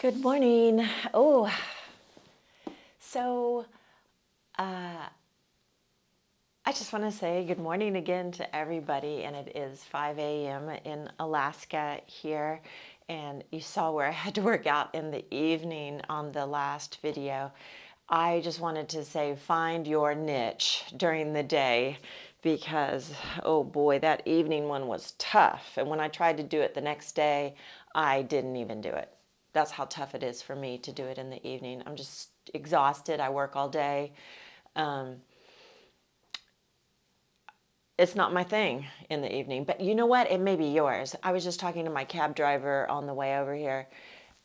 Good morning. Oh, so I just want to say good morning again to everybody. And it is 5 a.m. in Alaska here. And you saw where I had to work out in the evening on the last video. I just wanted to say find your niche during the day because, oh boy, that evening one was tough. And when I tried to do it the next day, I didn't even do it. That's how tough it is for me to do it in the evening. I'm just exhausted. I work all day. It's not my thing in the evening. But you know what? It may be yours. I was just talking to my cab driver on the way over here,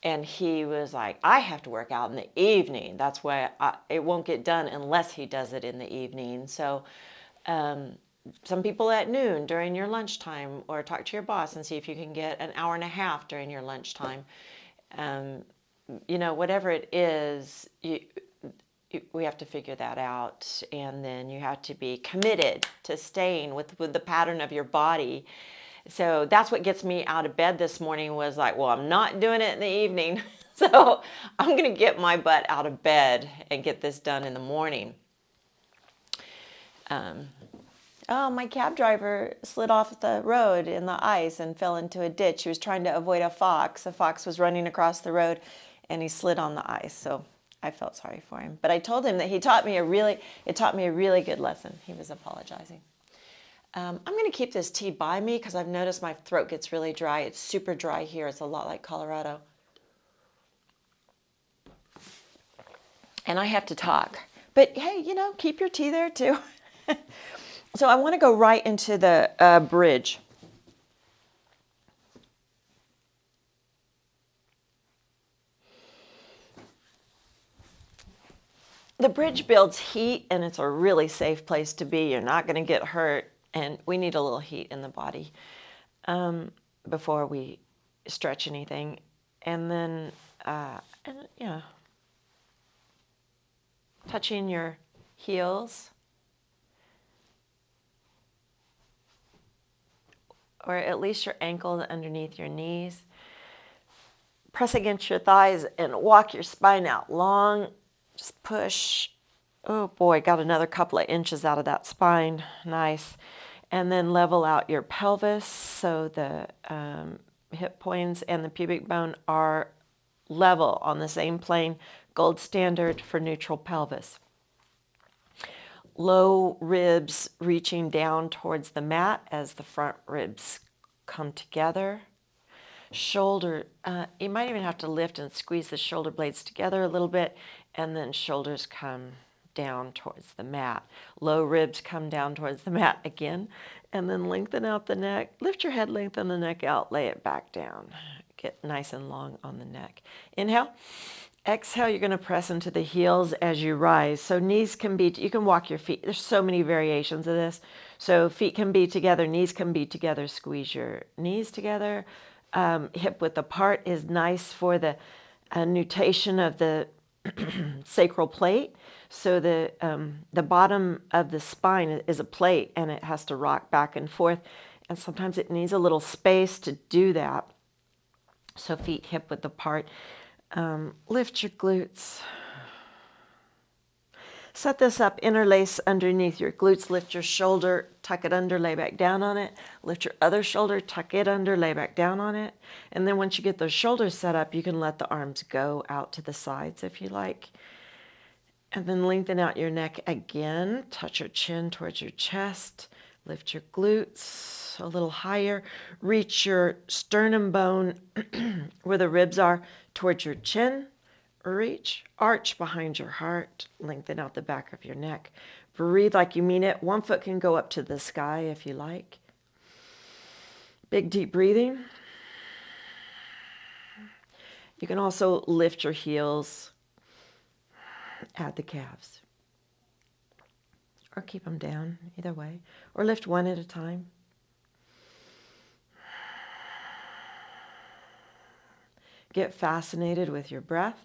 and he was like, I have to work out in the evening. That's why it won't get done unless he does it in the evening. So some people at noon during your lunchtime, or talk to your boss and see if you can get an hour and a half during your lunchtime. Whatever it is, we have to figure that out. And then you have to be committed to staying with the pattern of your body. So that's what gets me out of bed this morning was like, well, I'm not doing it in the evening. So I'm going to get my butt out of bed and get this done in the morning. Oh, my cab driver slid off the road in the ice and fell into a ditch. He was trying to avoid a fox. A fox was running across the road and he slid on the ice. So I felt sorry for him. But I told him that it taught me a really good lesson. He was apologizing. I'm going to keep this tea by me because I've noticed my throat gets really dry. It's super dry here. It's a lot like Colorado. And I have to talk. But hey, keep your tea there too. So I want to go right into the bridge. The bridge builds heat, and it's a really safe place to be. You're not going to get hurt, and we need a little heat in the body before we stretch anything. And then, touching your heels, or at least your ankles underneath your knees. Press against your thighs and walk your spine out long. Just push. Oh boy, got another couple of inches out of that spine. Nice. And then level out your pelvis so the hip points and the pubic bone are level on the same plane. Gold standard for neutral pelvis. Low ribs reaching down towards the mat as the front ribs come together. Shoulder, you might even have to lift and squeeze the shoulder blades together a little bit, and then shoulders come down towards the mat. Low ribs come down towards the mat again, and then lengthen out the neck. Lift your head, lengthen the neck out, lay it back down. Get nice and long on the neck. Inhale. Exhale, you're going to press into the heels as you rise. So knees can be, you can walk your feet. There's so many variations of this. So feet can be together, knees can be together. Squeeze your knees together. Hip width apart is nice for the nutation of the sacral plate. So the bottom of the spine is a plate, and it has to rock back and forth. And sometimes it needs a little space to do that. So feet hip width apart. Lift your glutes. Set this up, interlace underneath your glutes. Lift your shoulder, tuck it under, lay back down on it. Lift your other shoulder, tuck it under, lay back down on it. And then once you get those shoulders set up, you can let the arms go out to the sides if you like. And then lengthen out your neck again. Touch your chin towards your chest. Lift your glutes a little higher. Reach your sternum bone where the ribs are towards your chin. Reach, arch behind your heart. Lengthen out the back of your neck. Breathe like you mean it. One foot can go up to the sky if you like. Big deep breathing. You can also lift your heels. Add the calves. Or keep them down, either way. Or lift one at a time. Get fascinated with your breath.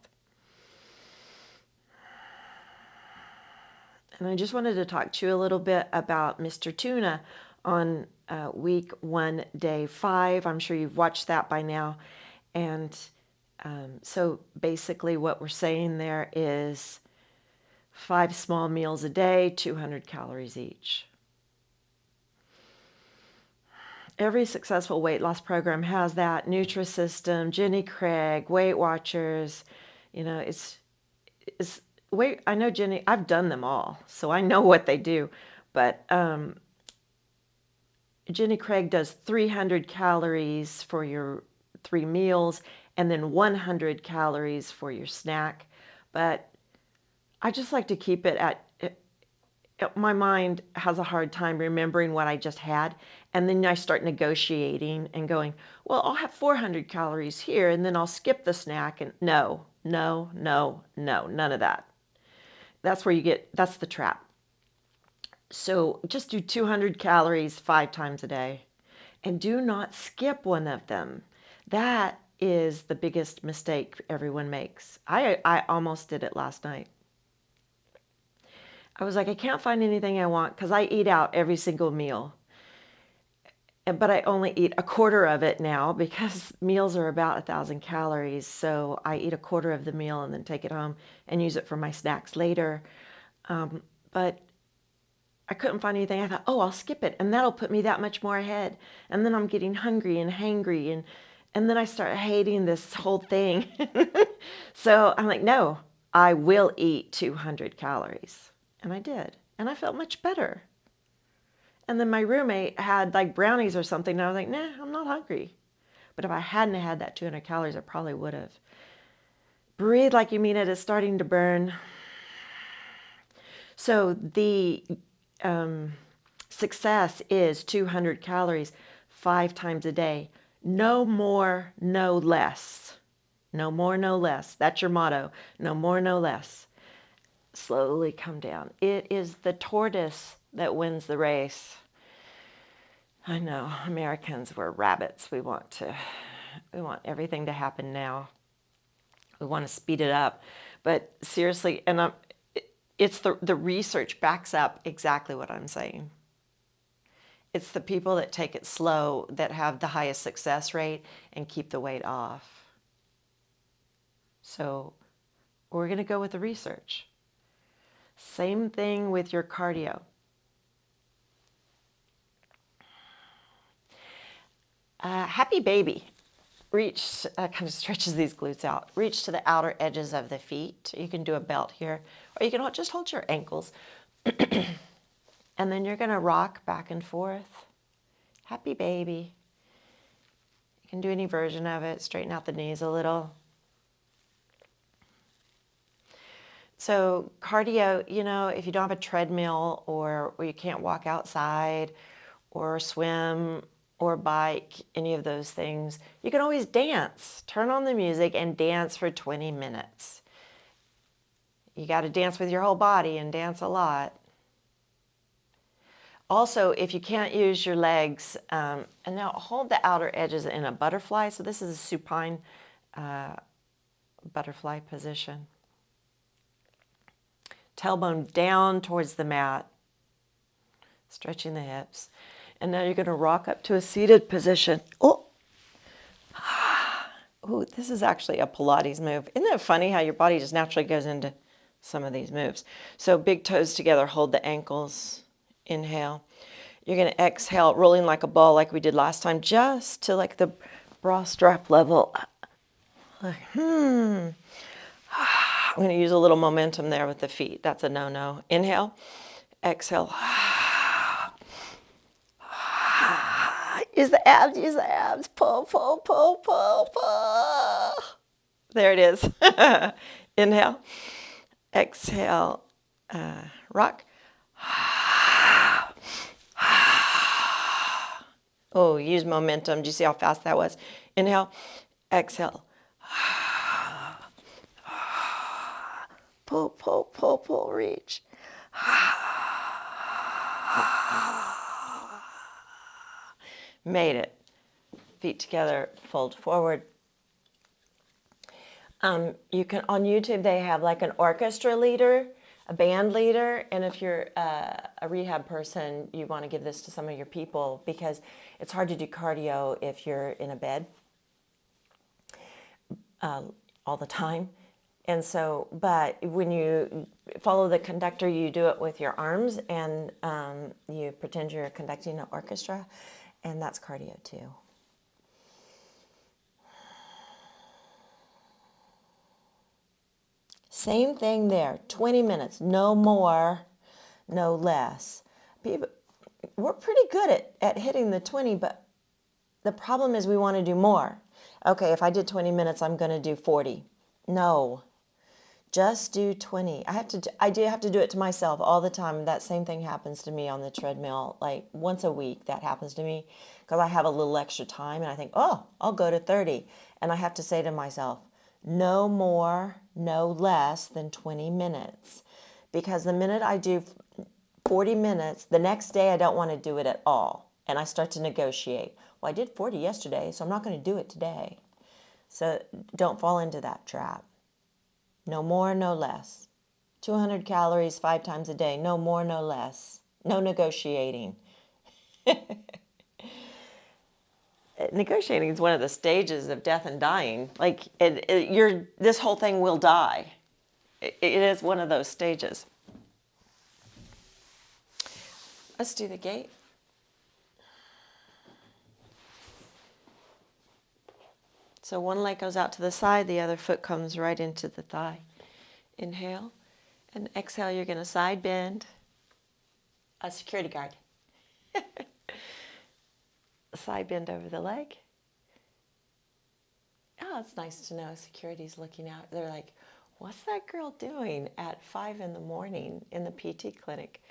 And I just wanted to talk to you a little bit about Mr. Tuna on week 1, day 5. I'm sure you've watched that by now. And So basically what we're saying there is 5 small meals a day, 200 calories each. Every successful weight loss program has that. Nutrisystem, Jenny Craig, Weight Watchers, it's wait. I know Jenny. I've done them all, so I know what they do. But Jenny Craig does 300 calories for your 3 meals, and then 100 calories for your snack. But I just like to keep it at. My mind has a hard time remembering what I just had. And then I start negotiating and going, well, I'll have 400 calories here and then I'll skip the snack. And no, none of that. That's the trap. So just do 200 calories 5 times a day and do not skip one of them. That is the biggest mistake everyone makes. I almost did it last night. I was like, I can't find anything I want because I eat out every single meal. But I only eat a quarter of it now because meals are about 1,000 calories. So I eat a quarter of the meal and then take it home and use it for my snacks later. But I couldn't find anything. I thought, oh, I'll skip it. And that'll put me that much more ahead. And then I'm getting hungry and hangry. And then I start hating this whole thing. So I'm like, no, I will eat 200 calories. And I did. And I felt much better. And then my roommate had like brownies or something. And I was like, nah, I'm not hungry. But if I hadn't had that 200 calories, I probably would have. Breathe like you mean it. It's starting to burn. So the success is 200 calories 5 times a day. No more, no less. No more, no less. That's your motto. No more, no less. Slowly come down. It is the tortoise that wins the race. I know, Americans, we're rabbits. We want everything to happen now. We want to speed it up. But seriously, and it's the research backs up exactly what I'm saying. It's the people that take it slow that have the highest success rate and keep the weight off. So we're going to go with the research. Same thing with your cardio. Happy baby. Reach, kind of stretches these glutes out. Reach to the outer edges of the feet. You can do a belt here, or you can just hold your ankles. And then you're going to rock back and forth. Happy baby. You can do any version of it. Straighten out the knees a little. So cardio, if you don't have a treadmill or you can't walk outside or swim or bike, any of those things, you can always dance. Turn on the music and dance for 20 minutes. You got to dance with your whole body and dance a lot. Also, if you can't use your legs, and now hold the outer edges in a butterfly. So this is a supine butterfly position. Tailbone down towards the mat, stretching the hips. And now you're going to rock up to a seated position. Oh, this is actually a Pilates move. Isn't it funny how your body just naturally goes into some of these moves? So big toes together, hold the ankles. Inhale. You're going to exhale, rolling like a ball like we did last time, just to like the bra strap level. I'm going to use a little momentum there with the feet. That's a no-no. Inhale. Exhale. Use the abs, use the abs. Pull, pull, pull, pull, pull. There it is. Inhale. Exhale. Rock. Oh, use momentum. Do you see how fast that was? Inhale. Exhale. Pull, pull, pull, pull, reach. Made it. Feet together, fold forward. You can, on YouTube, they have like an orchestra leader, a band leader, and if you're a rehab person, you want to give this to some of your people because it's hard to do cardio if you're in a bed. all the time. And so, but when you follow the conductor, you do it with your arms, and you pretend you're conducting an orchestra, and that's cardio too. Same thing there, 20 minutes, no more, no less. People, we're pretty good at hitting the 20, but the problem is we want to do more. Okay, if I did 20 minutes, I'm going to do 40. No. Just do 20. I do have to do it to myself all the time. That same thing happens to me on the treadmill, like once a week. That happens to me because I have a little extra time and I think, oh, I'll go to 30. And I have to say to myself, no more, no less than 20 minutes. Because the minute I do 40 minutes, the next day I don't want to do it at all. And I start to negotiate. Well, I did 40 yesterday, so I'm not going to do it today. So don't fall into that trap. No more, no less. 200 calories 5 times a day. No more, no less. No negotiating. Negotiating is one of the stages of death and dying. Like, this whole thing will die. It is one of those stages. Let's do the gate. So one leg goes out to the side, the other foot comes right into the thigh. Inhale, and exhale, you're going to side bend. A security guard. Side bend over the leg. Oh, it's nice to know security's looking out. They're like, what's that girl doing at 5 in the morning in the PT clinic?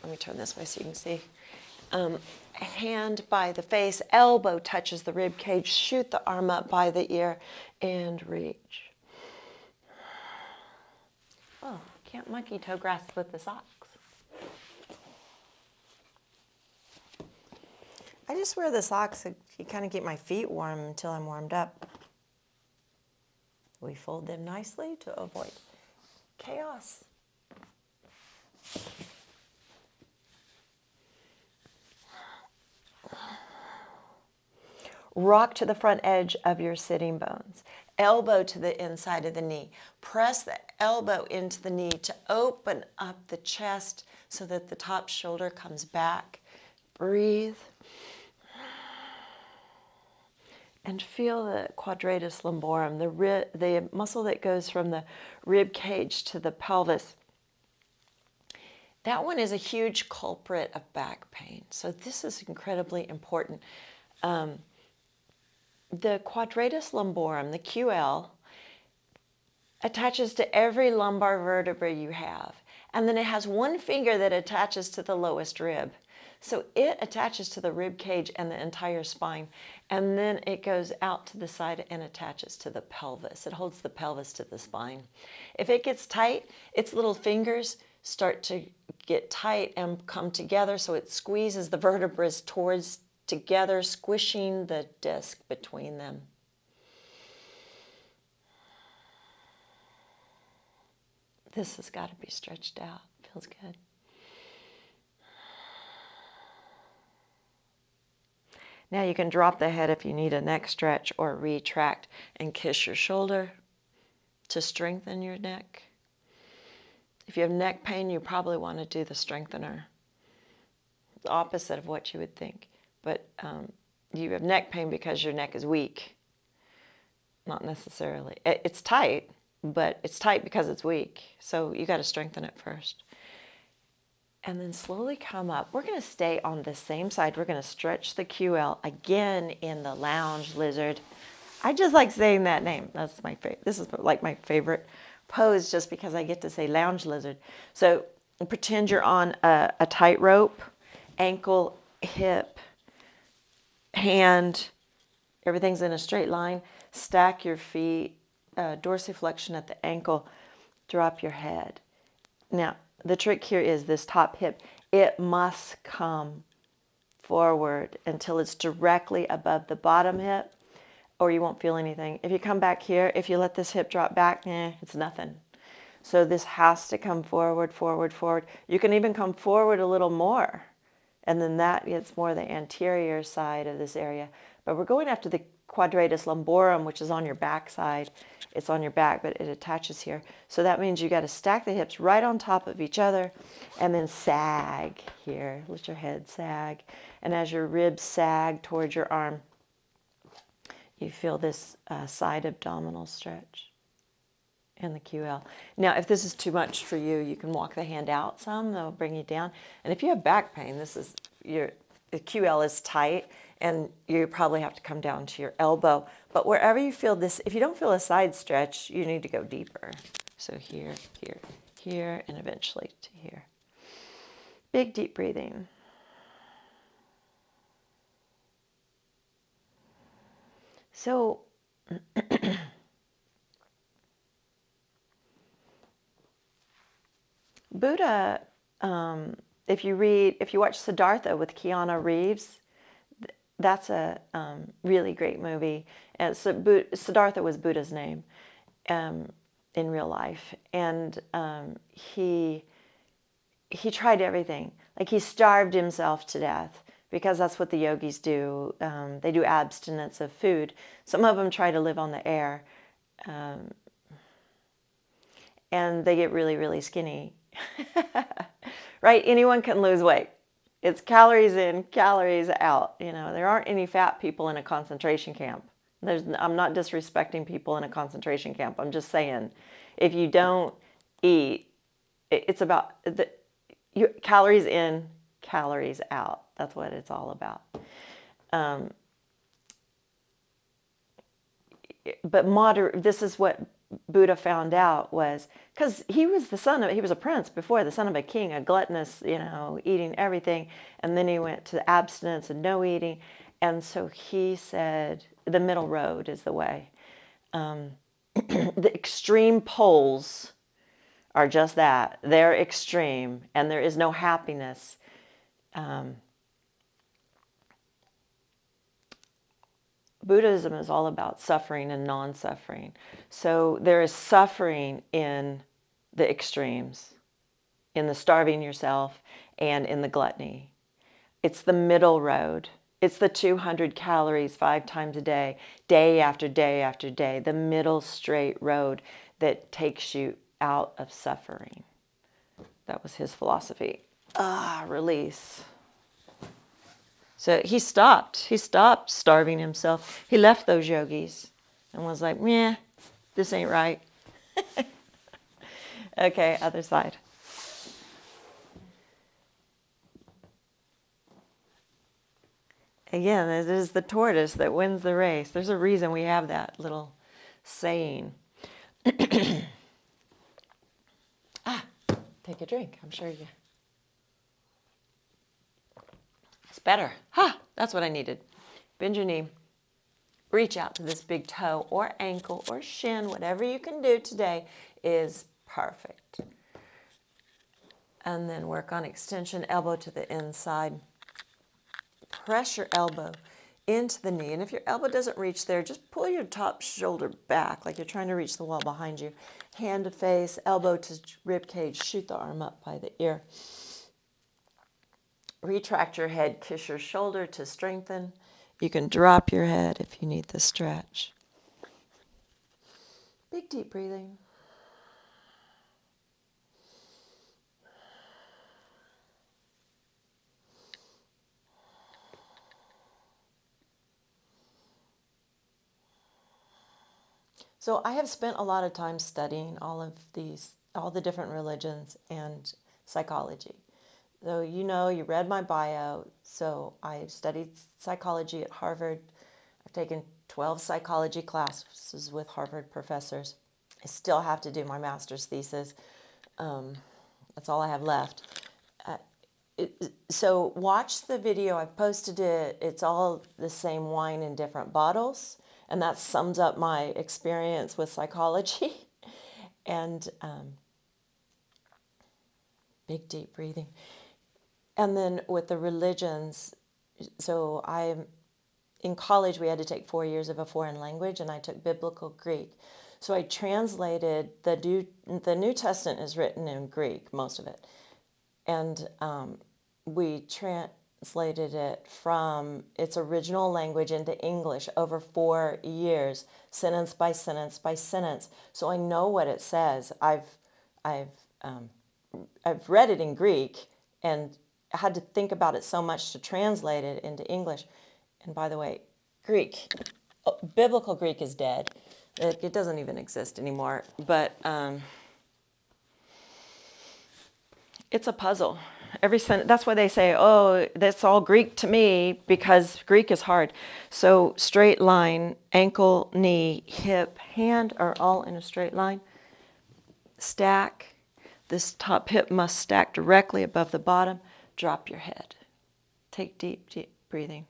Let me turn this way so you can see. Hand by the face, elbow touches the rib cage, shoot the arm up by the ear, and reach. Oh, can't monkey toe grasp with the socks. I just wear the socks to kind of keep my feet warm until I'm warmed up. We fold them nicely to avoid chaos. Rock to the front edge of your sitting bones. Elbow to the inside of the knee. Press the elbow into the knee to open up the chest so that the top shoulder comes back. Breathe. And feel the quadratus lumborum, the muscle that goes from the rib cage to the pelvis. That one is a huge culprit of back pain. So this is incredibly important. The quadratus lumborum, the QL, attaches to every lumbar vertebra you have. And then it has one finger that attaches to the lowest rib. So it attaches to the rib cage and the entire spine. And then it goes out to the side and attaches to the pelvis. It holds the pelvis to the spine. If it gets tight, its little fingers start to get tight and come together, so it squeezes the vertebrae towards together, squishing the disc between them. This has got to be stretched out. Feels good. Now you can drop the head if you need a neck stretch or retract and kiss your shoulder to strengthen your neck. If you have neck pain, you probably want to do the strengthener. The opposite of what you would think. But you have neck pain because your neck is weak. Not necessarily. It's tight, but it's tight because it's weak. So you got to strengthen it first. And then slowly come up. We're going to stay on the same side. We're going to stretch the QL again in the lounge lizard. I just like saying that name. That's my favorite. This is like my favorite pose just because I get to say lounge lizard. So pretend you're on a tightrope, ankle, hip, hand, everything's in a straight line. Stack your feet, dorsiflexion at the ankle, drop your head. Now, the trick here is this top hip. It must come forward until it's directly above the bottom hip. or you won't feel anything. If you come back here, if you let this hip drop back, it's nothing. So this has to come forward, forward, forward. You can even come forward a little more. And then that gets more the anterior side of this area. But we're going after the quadratus lumborum, which is on your back side. It's on your back, but it attaches here. So that means you got to stack the hips right on top of each other and then sag here. Let your head sag. And as your ribs sag towards your arm, you feel this side abdominal stretch and the QL. Now, if this is too much for you, you can walk the hand out some. That'll bring you down. And if you have back pain, the QL is tight, and you probably have to come down to your elbow. But wherever you feel this, if you don't feel a side stretch, you need to go deeper. So here, here, here, and eventually to here. Big, deep breathing. So Buddha, if you watch Siddhartha with Keanu Reeves, that's a really great movie. And so Siddhartha was Buddha's name in real life, and he tried everything. Like, he starved himself to death, because that's what the yogis do. They do abstinence of food. Some of them try to live on the air, and they get really, really skinny. Right? Anyone can lose weight. It's calories in, calories out. You know, there aren't any fat people in a concentration camp. I'm not disrespecting people in a concentration camp. I'm just saying, if you don't eat, it's about calories in, calories out. That's what it's all about. But this is what Buddha found out, was because he was a prince before, the son of a king, a gluttonous, eating everything. And then he went to abstinence and no eating. And so he said, the middle road is the way. The extreme poles are just that. They're extreme, and there is no happiness. Buddhism is all about suffering and non-suffering. So there is suffering in the extremes, in the starving yourself and in the gluttony. It's the middle road. It's the 200 calories 5 times a day, day after day after day, the middle straight road that takes you out of suffering. That was his philosophy. Release. So he stopped starving himself. He left those yogis and was like, this ain't right. Okay, other side. Again, it is the tortoise that wins the race. There's a reason we have that little saying. Take a drink. I'm sure you... It's better. That's what I needed. Bend your knee. Reach out to this big toe or ankle or shin. Whatever you can do today is perfect. And then work on extension, elbow to the inside. Press your elbow into the knee. And if your elbow doesn't reach there, just pull your top shoulder back like you're trying to reach the wall behind you. Hand to face, elbow to rib cage. Shoot the arm up by the ear. Retract your head, kiss your shoulder to strengthen. You can drop your head if you need the stretch. Big deep breathing. So I have spent a lot of time studying all the different religions and psychology. So you read my bio. So I studied psychology at Harvard. I've taken 12 psychology classes with Harvard professors. I still have to do my master's thesis. That's all I have left. So watch the video. I've posted it. It's all the same wine in different bottles. And that sums up my experience with psychology. And big, deep breathing. And then with the religions, so in college we had to take 4 years of a foreign language, and I took biblical Greek. So I translated the New Testament is written in Greek, most of it, and we translated it from its original language into English over 4 years, sentence by sentence by sentence. So I know what it says. I've read it in Greek and had to think about it so much to translate it into English. And by the way, Greek, biblical Greek is dead. It doesn't even exist anymore. But it's a puzzle. That's why they say, oh, that's all Greek to me, because Greek is hard. So straight line, ankle, knee, hip, hand are all in a straight line. Stack. This top hip must stack directly above the bottom. Drop your head. Take deep, deep breathing.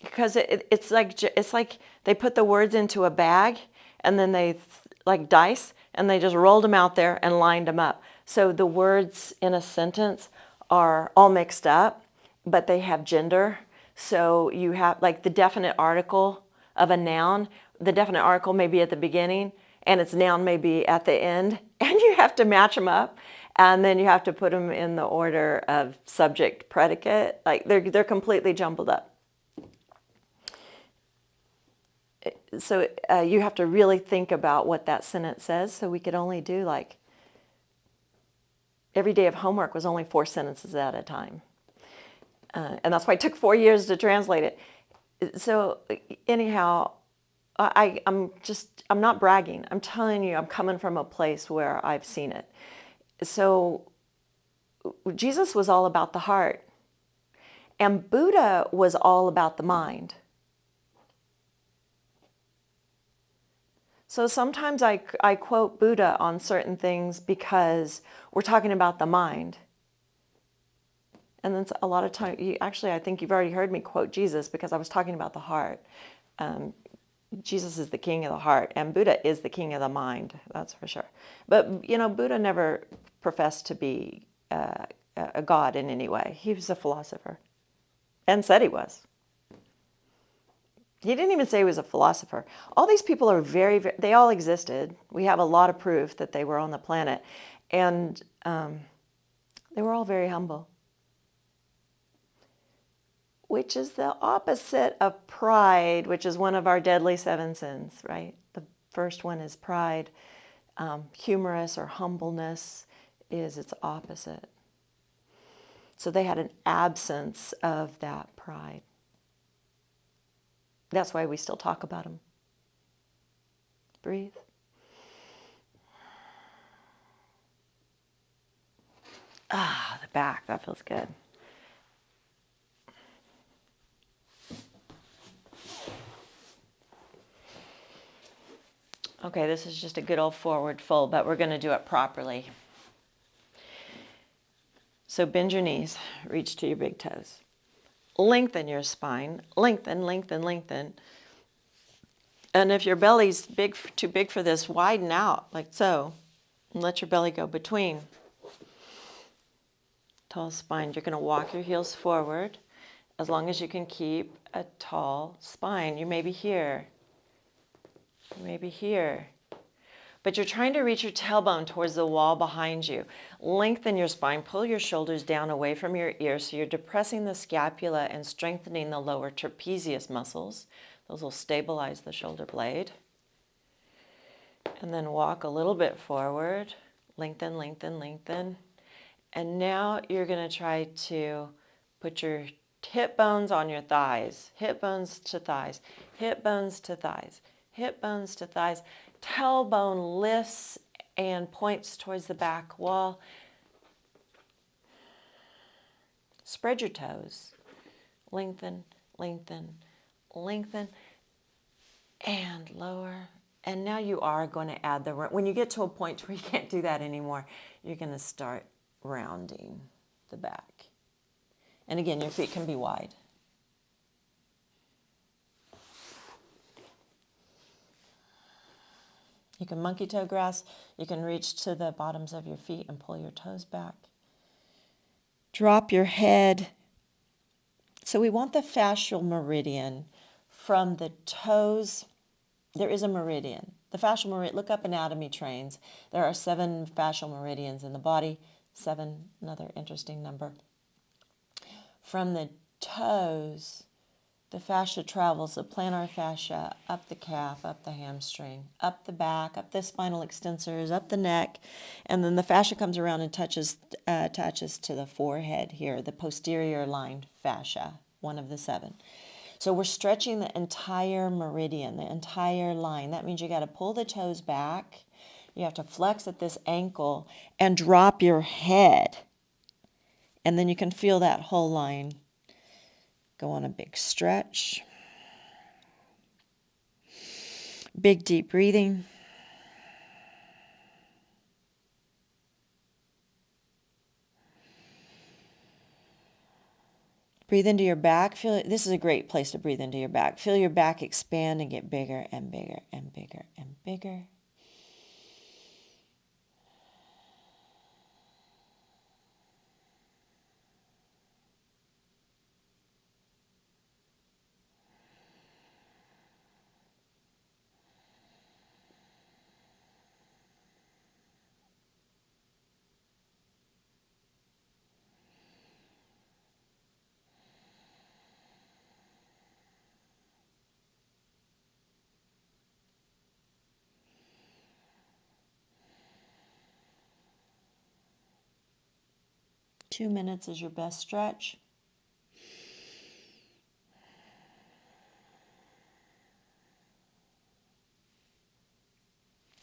Because it's like they put the words into a bag, and then they like dice, and they just rolled them out there and lined them up. So the words in a sentence are all mixed up, but they have gender. So you have like the definite article of a noun. The definite article may be at the beginning, and its noun may be at the end, and you have to match them up. And then you have to put them in the order of subject, predicate. Like they're completely jumbled up. So you have to really think about what that sentence says. So we could only do like, every day of homework was only 4 sentences at a time. And that's why it took 4 years to translate it. So anyhow, I'm not bragging. I'm telling you, I'm coming from a place where I've seen it. So Jesus was all about the heart, and Buddha was all about the mind. So sometimes I quote Buddha on certain things because we're talking about the mind. And then a lot of times, I think you've already heard me quote Jesus because I was talking about the heart. Jesus is the king of the heart, and Buddha is the king of the mind, that's for sure. But, Buddha never professed to be a god in any way. He was a philosopher, and said he was. He didn't even say he was a philosopher. All these people are they all existed. We have a lot of proof that they were on the planet. And they were all very humble, which is the opposite of pride, which is one of our deadly 7 sins, right? The first one is pride. Humorous or humbleness is its opposite. So they had an absence of that pride. That's why we still talk about them. Breathe. The back, that feels good. Okay, this is just a good old forward fold, but we're going to do it properly. So bend your knees, reach to your big toes. Lengthen your spine, lengthen, lengthen, lengthen. And if your belly's too big for this, widen out like so, and let your belly go between. Tall spine. You're going to walk your heels forward as long as you can keep a tall spine. You may be here. You may be here. But you're trying to reach your tailbone towards the wall behind you. Lengthen your spine. Pull your shoulders down away from your ears so you're depressing the scapula and strengthening the lower trapezius muscles. Those will stabilize the shoulder blade. And then walk a little bit forward. Lengthen, lengthen, lengthen. And now you're going to try to put your hip bones on your thighs. Hip bones to thighs. Hip bones to thighs. Hip bones to thighs. Tailbone lifts and points towards the back wall. Spread your toes. Lengthen, lengthen, lengthen, and lower. And now you are going to add when you get to a point where you can't do that anymore, you're going to start rounding the back. And again, your feet can be wide. You can monkey toe grass. You can reach to the bottoms of your feet and pull your toes back. Drop your head So we want the fascial meridian from the toes. There is a meridian. The fascial meridian, look up anatomy trains. There are 7 fascial meridians in the body. 7, another interesting number. From the toes, the fascia travels, the plantar fascia, up the calf, up the hamstring, up the back, up the spinal extensors, up the neck, and then the fascia comes around and attaches to the forehead here, the posterior line fascia, one of the 7. So we're stretching the entire meridian, the entire line. That means you got to pull the toes back. You have to flex at this ankle and drop your head. And then you can feel that whole line go on a big stretch. Big deep breathing. Breathe into your back. Feel this is a great place to breathe into your back. Feel your back expand and get bigger and bigger and bigger and bigger. Two minutes is your best stretch.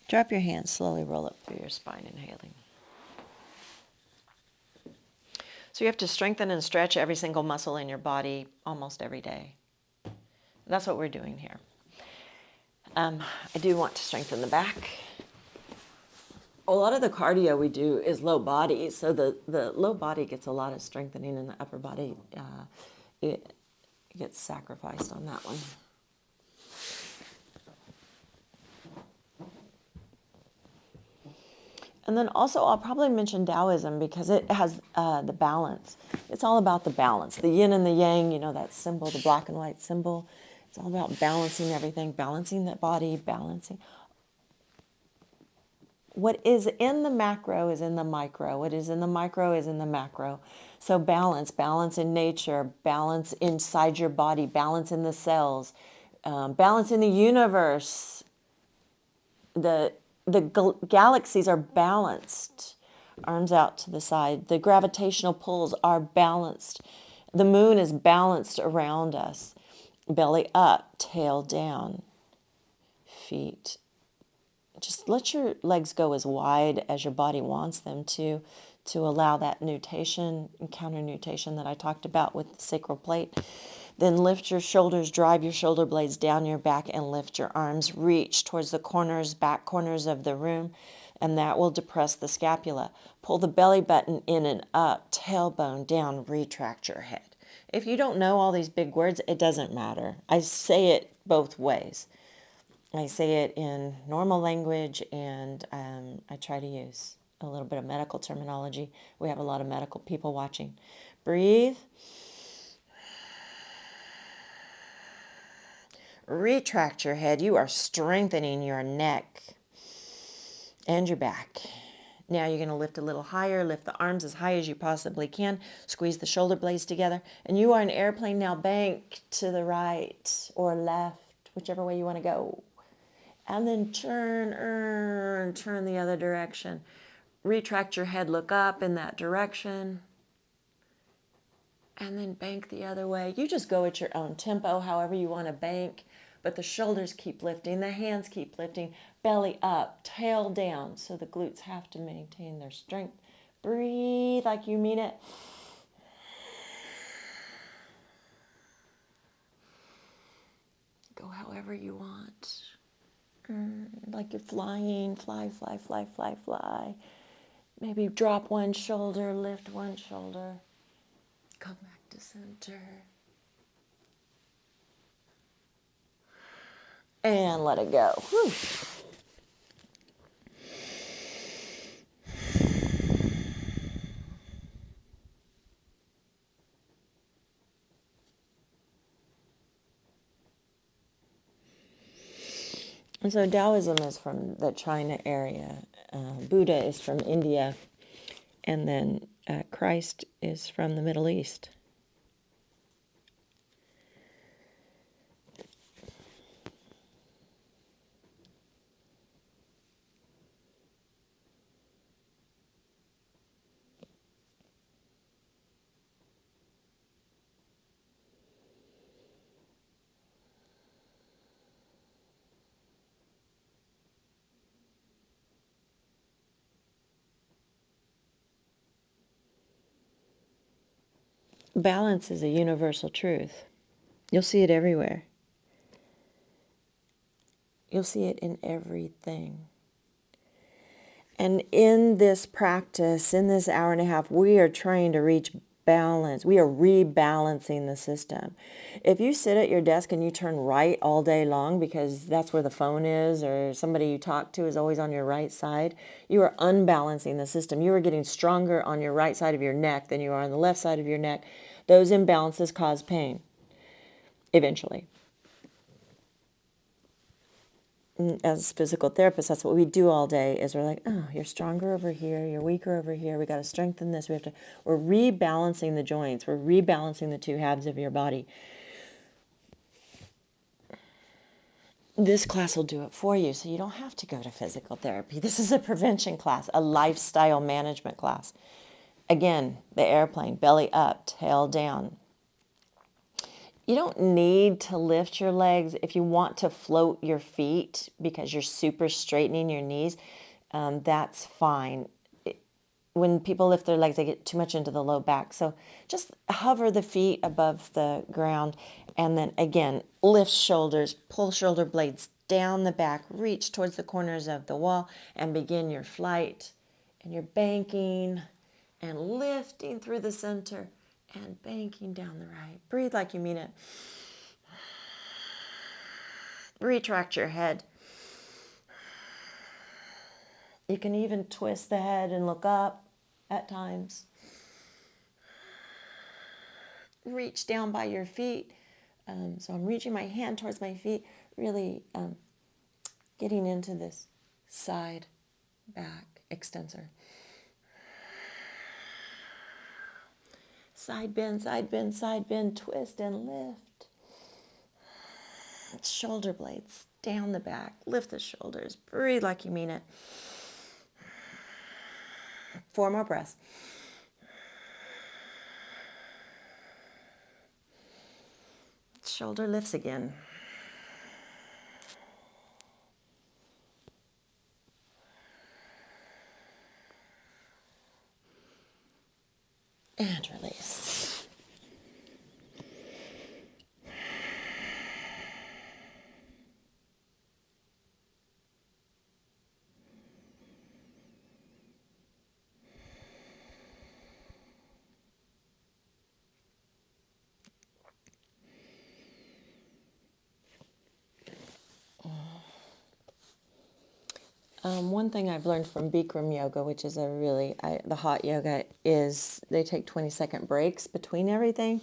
Drop your hands, slowly roll up through your spine, inhaling. So you have to strengthen and stretch every single muscle in your body almost every day. That's what we're doing here. I do want to strengthen the back. A lot of the cardio we do is low body, so the low body gets a lot of strengthening, and the upper body it gets sacrificed on that one. And then also I'll probably mention Taoism because it has the balance. It's all about the balance. The yin and the yang, you know, that symbol, the black and white symbol. It's all about balancing everything, balancing the body, balancing. What is in the macro is in the micro. What is in the micro is in the macro. So balance in nature, balance inside your body, balance in the cells, balance in the universe. The galaxies are balanced. Arms out to the side. The gravitational pulls are balanced. The moon is balanced around us. Belly up, tail down, feet. Just let your legs go as wide as your body wants them to allow that nutation and counter nutation that I talked about with the sacral plate. Then lift your shoulders, drive your shoulder blades down your back, and lift your arms. Reach towards the corners, back corners of the room, and that will depress the scapula. Pull the belly button in and up, tailbone down, retract your head. If you don't know all these big words, it doesn't matter. I say it both ways. I say it in normal language, and I try to use a little bit of medical terminology. We have a lot of medical people watching. Breathe. Retract your head. You are strengthening your neck and your back. Now you're going to lift a little higher. Lift the arms as high as you possibly can. Squeeze the shoulder blades together. And you are an airplane now. Bank to the right or left, whichever way you want to go. And then turn the other direction. Retract your head, look up in that direction. And then bank the other way. You just go at your own tempo, however you want to bank. But the shoulders keep lifting, the hands keep lifting, belly up, tail down. So the glutes have to maintain their strength. Breathe like you mean it. Go however you want. Like you're flying, fly, fly, fly, fly, fly. Maybe drop one shoulder, lift one shoulder. Come back to center. And let it go. Whew. And so Taoism is from the China area. Buddha is from India. And then Christ is from the Middle East. Balance is a universal truth. You'll see it everywhere. You'll see it in everything. And in this practice, in this hour and a half, we are trying to reach balance. We are rebalancing the system. If you sit at your desk and you turn right all day long because that's where the phone is, or somebody you talk to is always on your right side, you are unbalancing the system. You are getting stronger on your right side of your neck than you are on the left side of your neck. Those imbalances cause pain eventually. As physical therapists, that's what we do all day is we're like, oh, you're stronger over here, you're weaker over here, we got to strengthen this, we're rebalancing the joints, we're rebalancing the two halves of your body. This class will do it for you, so you don't have to go to physical therapy. This is a prevention class, a lifestyle management class. Again, the airplane, belly up, tail down. You don't need to lift your legs. If you want to float your feet because you're super straightening your knees, that's fine. When people lift their legs, they get too much into the low back. So just hover the feet above the ground. And then again, lift shoulders, pull shoulder blades down the back, reach towards the corners of the wall, and begin your flight. And you're banking and lifting through the center and banking down the right. Breathe like you mean it. Retract your head. You can even twist the head and look up at times. Reach down by your feet. So I'm reaching my hand towards my feet, really getting into this side, back, extensor. Side bend, side bend, side bend, twist and lift. Shoulder blades down the back. Lift the shoulders. Breathe like you mean it. 4 more breaths. Shoulder lifts again. And release. One thing I've learned from Bikram yoga, which is the hot yoga, is they take 20-second breaks between everything.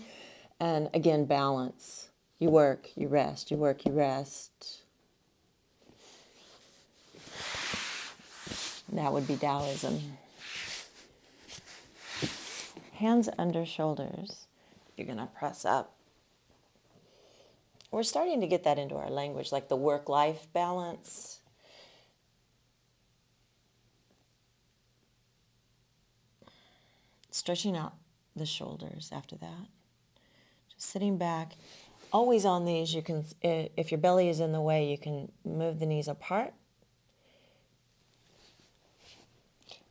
And again, balance. You work, you rest, you work, you rest. That would be Taoism. Hands under shoulders. You're going to press up. We're starting to get that into our language, like the work-life balance. Stretching out the shoulders after that. Just sitting back. Always on these, you can, if your belly is in the way, you can move the knees apart.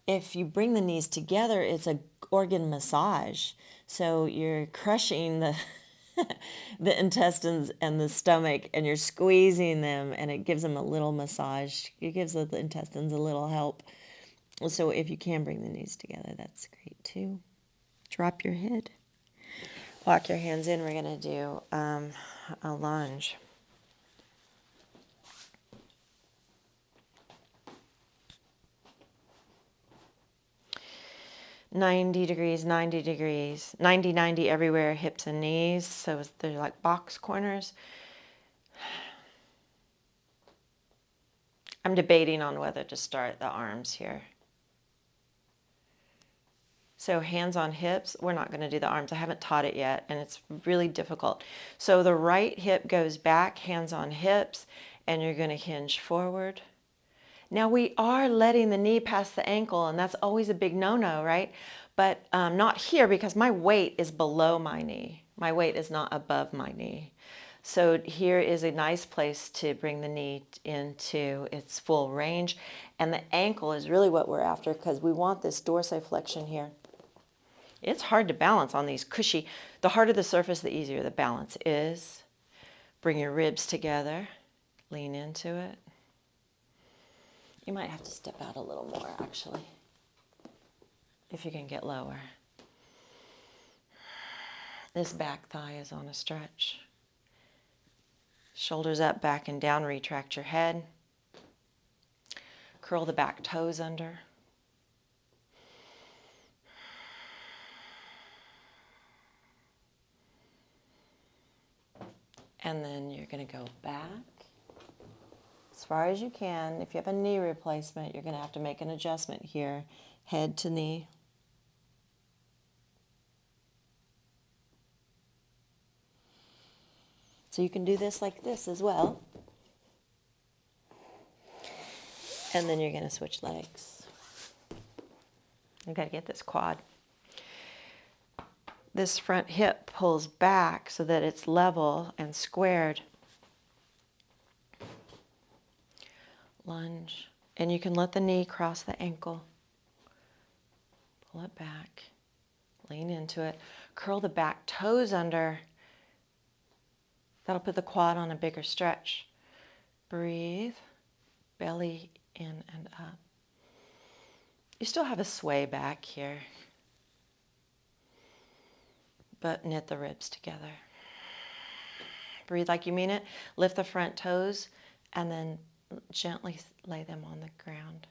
If you bring the knees together, it's a organ massage. So you're crushing the the intestines and the stomach, and you're squeezing them, and it gives them a little massage. It gives the intestines a little help. So if you can bring the knees together, that's great too. Drop your head. Walk your hands in. We're going to do a lunge. $90 degrees, 90 degrees, 90, 90 everywhere, hips and knees. So they're like box corners. I'm debating on whether to start the arms here. So hands on hips, we're not going to do the arms. I haven't taught it yet, and it's really difficult. So the right hip goes back, hands on hips, and you're going to hinge forward. Now we are letting the knee pass the ankle, and that's always a big no-no, right? But not here, because my weight is below my knee. My weight is not above my knee. So here is a nice place to bring the knee into its full range. And the ankle is really what we're after, because we want this dorsiflexion here. It's hard to balance on these cushy. The harder the surface, the easier the balance is. Bring your ribs together. Lean into it. You might have to step out a little more, actually, if you can get lower. This back thigh is on a stretch. Shoulders up, back and down. Retract your head. Curl the back toes under. And then you're going to go back as far as you can. If you have a knee replacement, you're going to have to make an adjustment here, head to knee. So you can do this like this as well. And then you're going to switch legs. You've got to get this quad. This front hip pulls back so that it's level and squared. Lunge. And you can let the knee cross the ankle. Pull it back. Lean into it. Curl the back toes under. That'll put the quad on a bigger stretch. Breathe. Belly in and up. You still have a sway back here, but knit the ribs together. Breathe like you mean it. Lift the front toes and then gently lay them on the ground.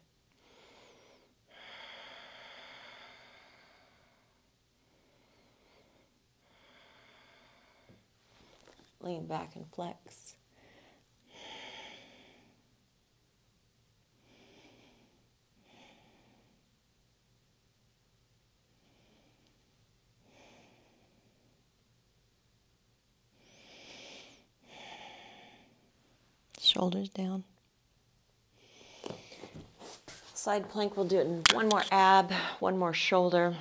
Lean back and flex. Shoulders down. Side plank, we'll do it in one more ab, one more shoulder.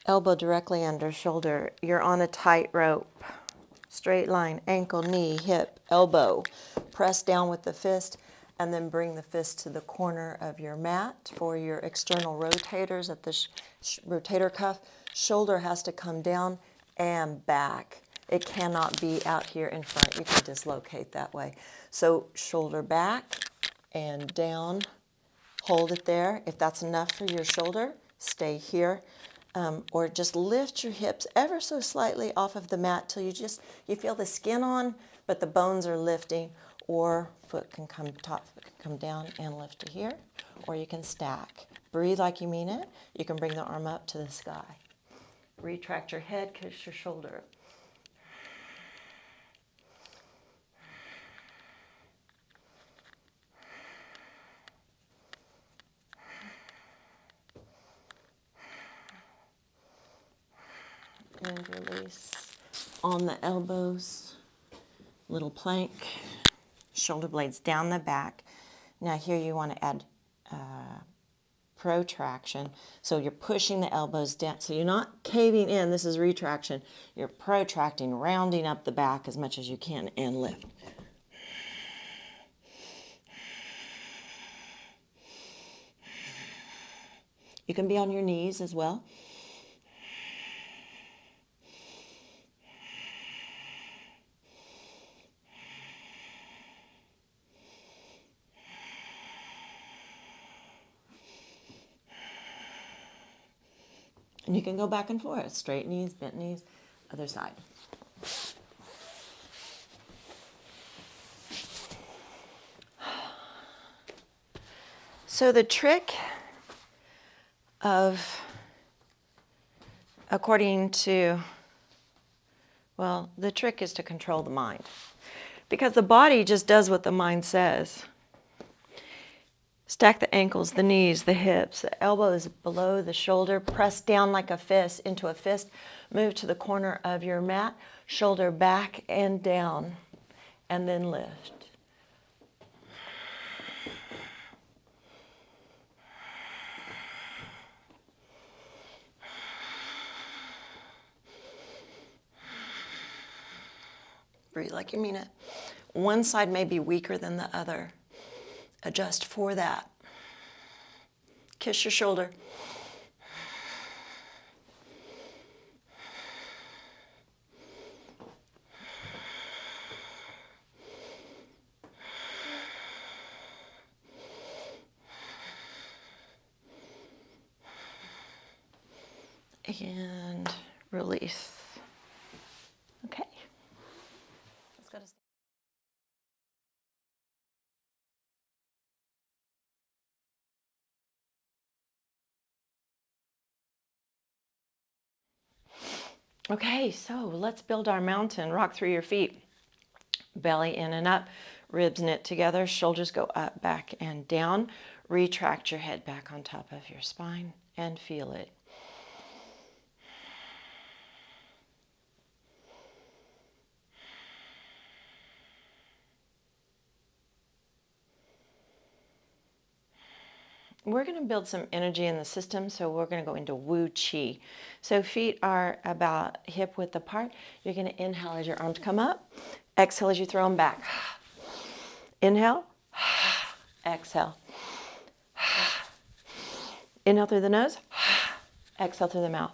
Elbow directly under shoulder. You're on a tight rope. Straight line, ankle, knee, hip, elbow. Press down with the fist and then bring the fist to the corner of your mat for your external rotators at the rotator cuff. Shoulder has to come down and back. It cannot be out here in front. You can dislocate that way. So shoulder back and down. Hold it there. If that's enough for your shoulder, stay here. Or just lift your hips ever so slightly off of the mat till you feel the skin on, but the bones are lifting. Or top foot can come down and lift to here. Or you can stack. Breathe like you mean it. You can bring the arm up to the sky. Retract your head, kiss your shoulder. And release on the elbows, little plank, shoulder blades down the back. Now here you want to add protraction. So you're pushing the elbows down. So you're not caving in. This is retraction. You're protracting, rounding up the back as much as you can and lift. You can be on your knees as well. And you can go back and forth, straight knees, bent knees, other side. So the trick the trick is to control the mind. because the body just does what the mind says. Stack the ankles, the knees, the hips, the elbows below the shoulder. Press down like a fist into a fist. Move to the corner of your mat. Shoulder back and down. And then lift. Breathe like you mean it. One side may be weaker than the other. Adjust for that. Kiss your shoulder. And release. Okay. Let's go to sleep. Okay, so let's build our mountain. Rock through your feet. Belly in and up. Ribs knit together. Shoulders go up, back, and down. Retract your head back on top of your spine and feel it. We're going to build some energy in the system, so we're going to go into Wu Qi. So feet are about hip width apart. You're going to inhale as your arms come up. Exhale as you throw them back. Inhale. Exhale. Inhale through the nose. Exhale through the mouth.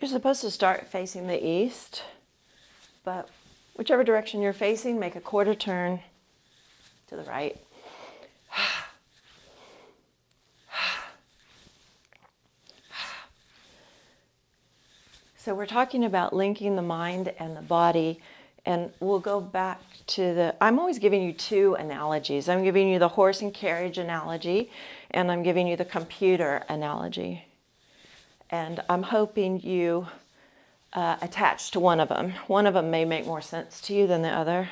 You're supposed to start facing the east, but whichever direction you're facing, make a quarter turn to the right. So we're talking about linking the mind and the body, and we'll go back to I'm always giving you two analogies. I'm giving you the horse and carriage analogy, and I'm giving you the computer analogy. And I'm hoping you attach to one of them. One of them may make more sense to you than the other.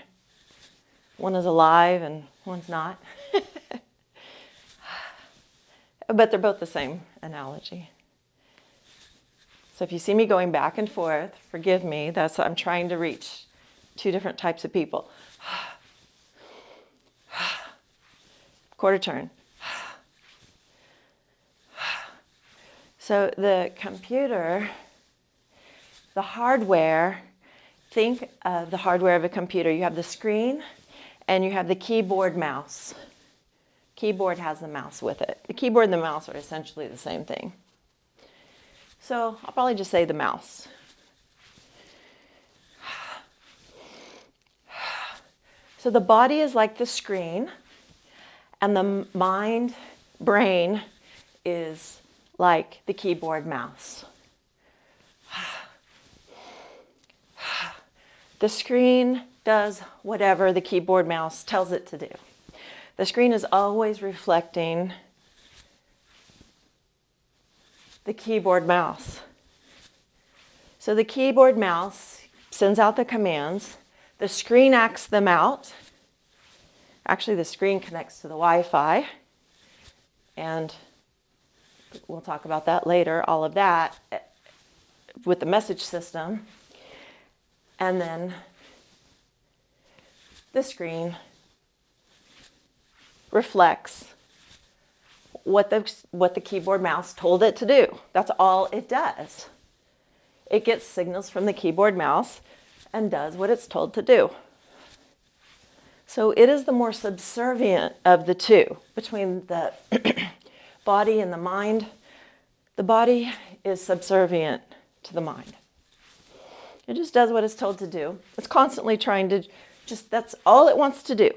One is alive and one's not. But they're both the same analogy. So if you see me going back and forth, forgive me. I'm trying to reach two different types of people. Quarter turn. So the computer, the hardware, think of the hardware of a computer. You have the screen and you have the keyboard mouse. Keyboard has the mouse with it. The keyboard and the mouse are essentially the same thing. So I'll probably just say the mouse. So the body is like the screen, and the mind, brain, is like the keyboard mouse. The screen does whatever the keyboard mouse tells it to do. The screen is always reflecting the keyboard mouse. So the keyboard mouse sends out the commands. The screen acts them out. Actually, the screen connects to the Wi-Fi, and we'll talk about that later, all of that with the message system. And then the screen reflects what the keyboard mouse told it to do. That's all it does. It gets signals from the keyboard mouse and does what it's told to do. So it is the more subservient of the two, between the body and the mind. The body is subservient to the mind. It just does what it's told to do. It's constantly trying to that's all it wants to do.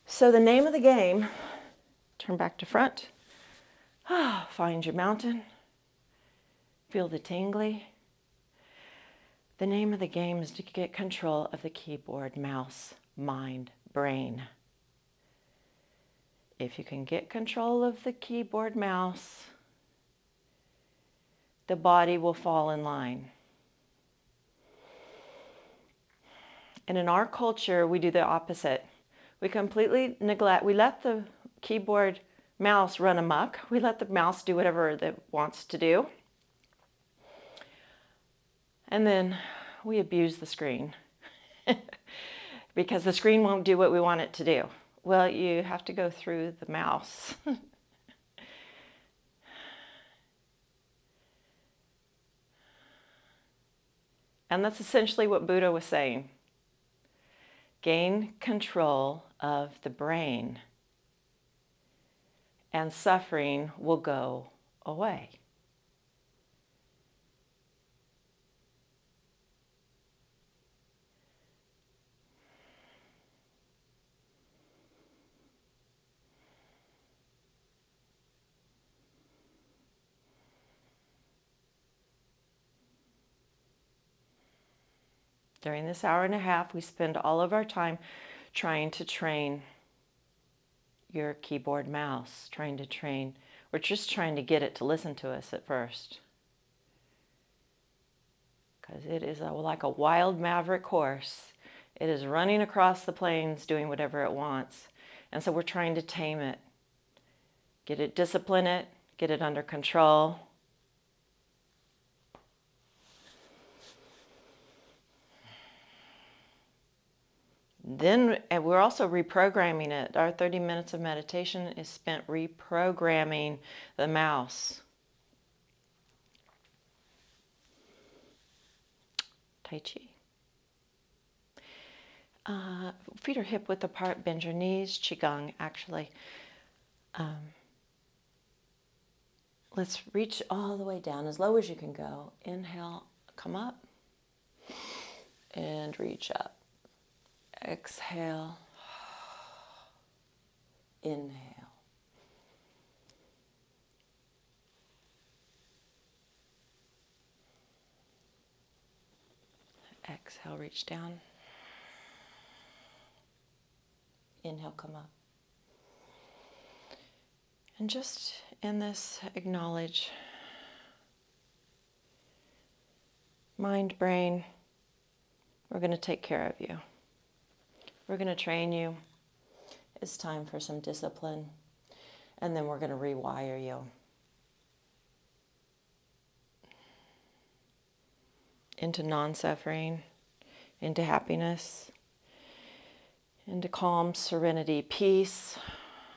So the name of the game, turn back to front, Find your mountain. Feel the tingly. The name of the game is to get control of the keyboard, mouse, mind, brain. If you can get control of the keyboard, mouse, the body will fall in line. And in our culture, we do the opposite. We completely neglect, we let the keyboard mouse run amok. We let the mouse do whatever it wants to do. And then we abuse the screen because the screen won't do what we want it to do. Well, you have to go through the mouse. And that's essentially what Buddha was saying. Gain control of the brain, and suffering will go away. During this hour and a half, we spend all of our time trying to train your keyboard mouse, we're just trying to get it to listen to us at first. Because it is like a wild maverick horse. It is running across the plains doing whatever it wants. And so we're trying to tame it, discipline it, get it under control. Then we're also reprogramming it. Our 30 minutes of meditation is spent reprogramming the mouse. Tai Chi. Feet are hip width apart, bend your knees. Qigong, actually. Let's reach all the way down, as low as you can go. Inhale, come up, and reach up. Exhale, inhale. Exhale, reach down. Inhale, come up. And just in this, acknowledge mind, brain, we're going to take care of you. We're going to train you. It's time for some discipline. And then we're going to rewire you into non-suffering, into happiness, into calm, serenity, peace,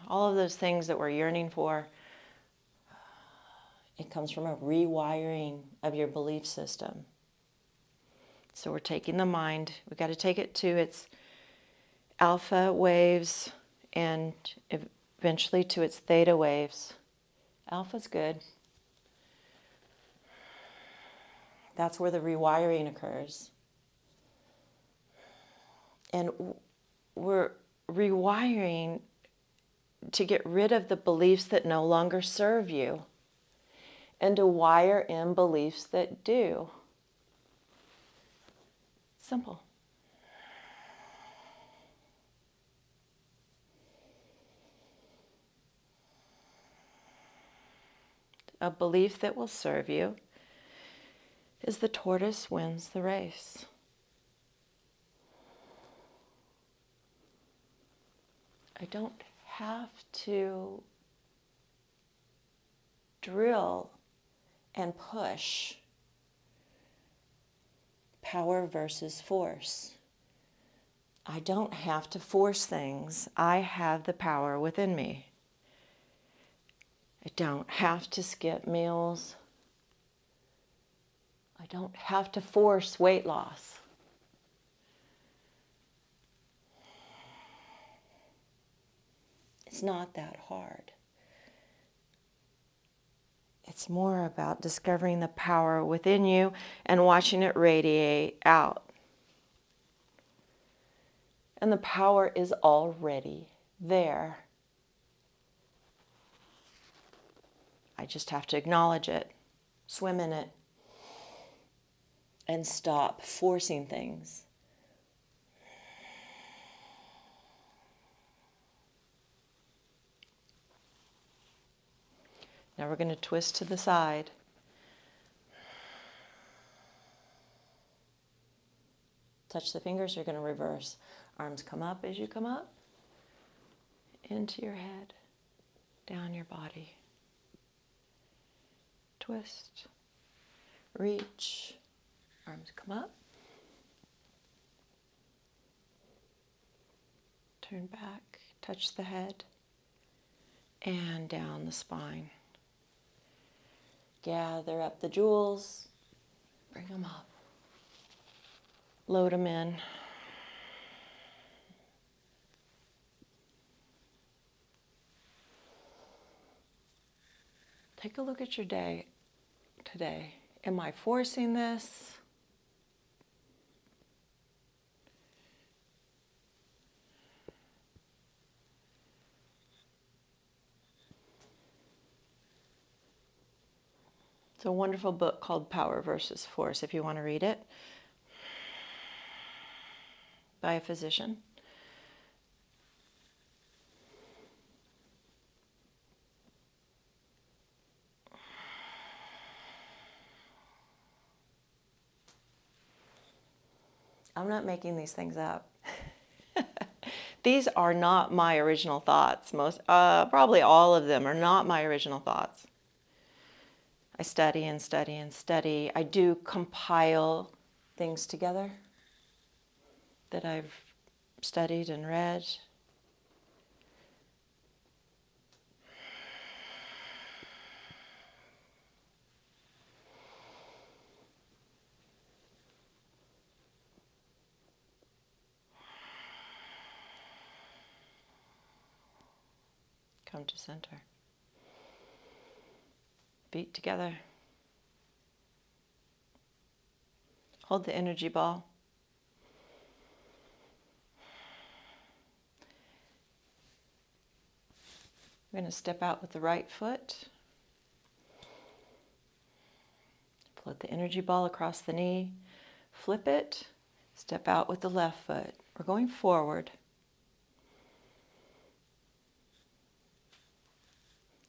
all of those things that we're yearning for. It comes from a rewiring of your belief system. So we're taking the mind, we've got to take it to its alpha waves and eventually to its theta waves. Alpha's good. That's where the rewiring occurs. And we're rewiring to get rid of the beliefs that no longer serve you and to wire in beliefs that do. Simple. A belief that will serve you is the tortoise wins the race. I don't have to drill and push power versus force. I don't have to force things. I have the power within me. I don't have to skip meals. I don't have to force weight loss. It's not that hard. It's more about discovering the power within you and watching it radiate out. And the power is already there. I just have to acknowledge it, swim in it, and stop forcing things. Now we're going to twist to the side. Touch the fingers, you're going to reverse. Arms come up as you come up, into your head, down your body. Twist, reach, arms come up, turn back, touch the head, and down the spine. Gather up the jewels, bring them up, load them in. Take a look at your day today. Am I forcing this? It's a wonderful book called Power versus Force, if you want to read it, by a physician. I'm not making these things up. These are not my original thoughts. Probably all of them are not my original thoughts. I study and study and study. I do compile things together that I've studied and read. Come to center. Feet together. Hold the energy ball. We're going to step out with the right foot. Float the energy ball across the knee. Flip it. Step out with the left foot. We're going forward.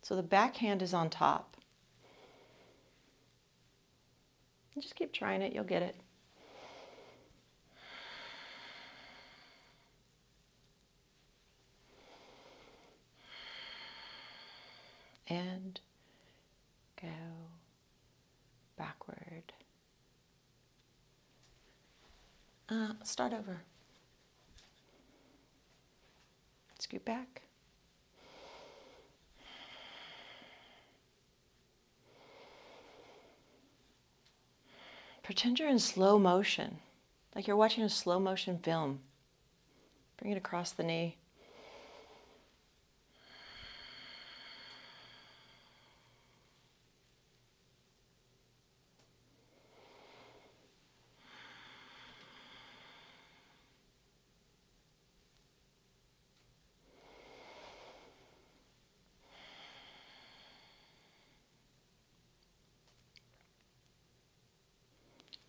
So the back hand is on top. Just keep trying it, you'll get it. And go backward. Start over. Scoot back. Pretend you're in slow motion, like you're watching a slow motion film. Bring it across the knee.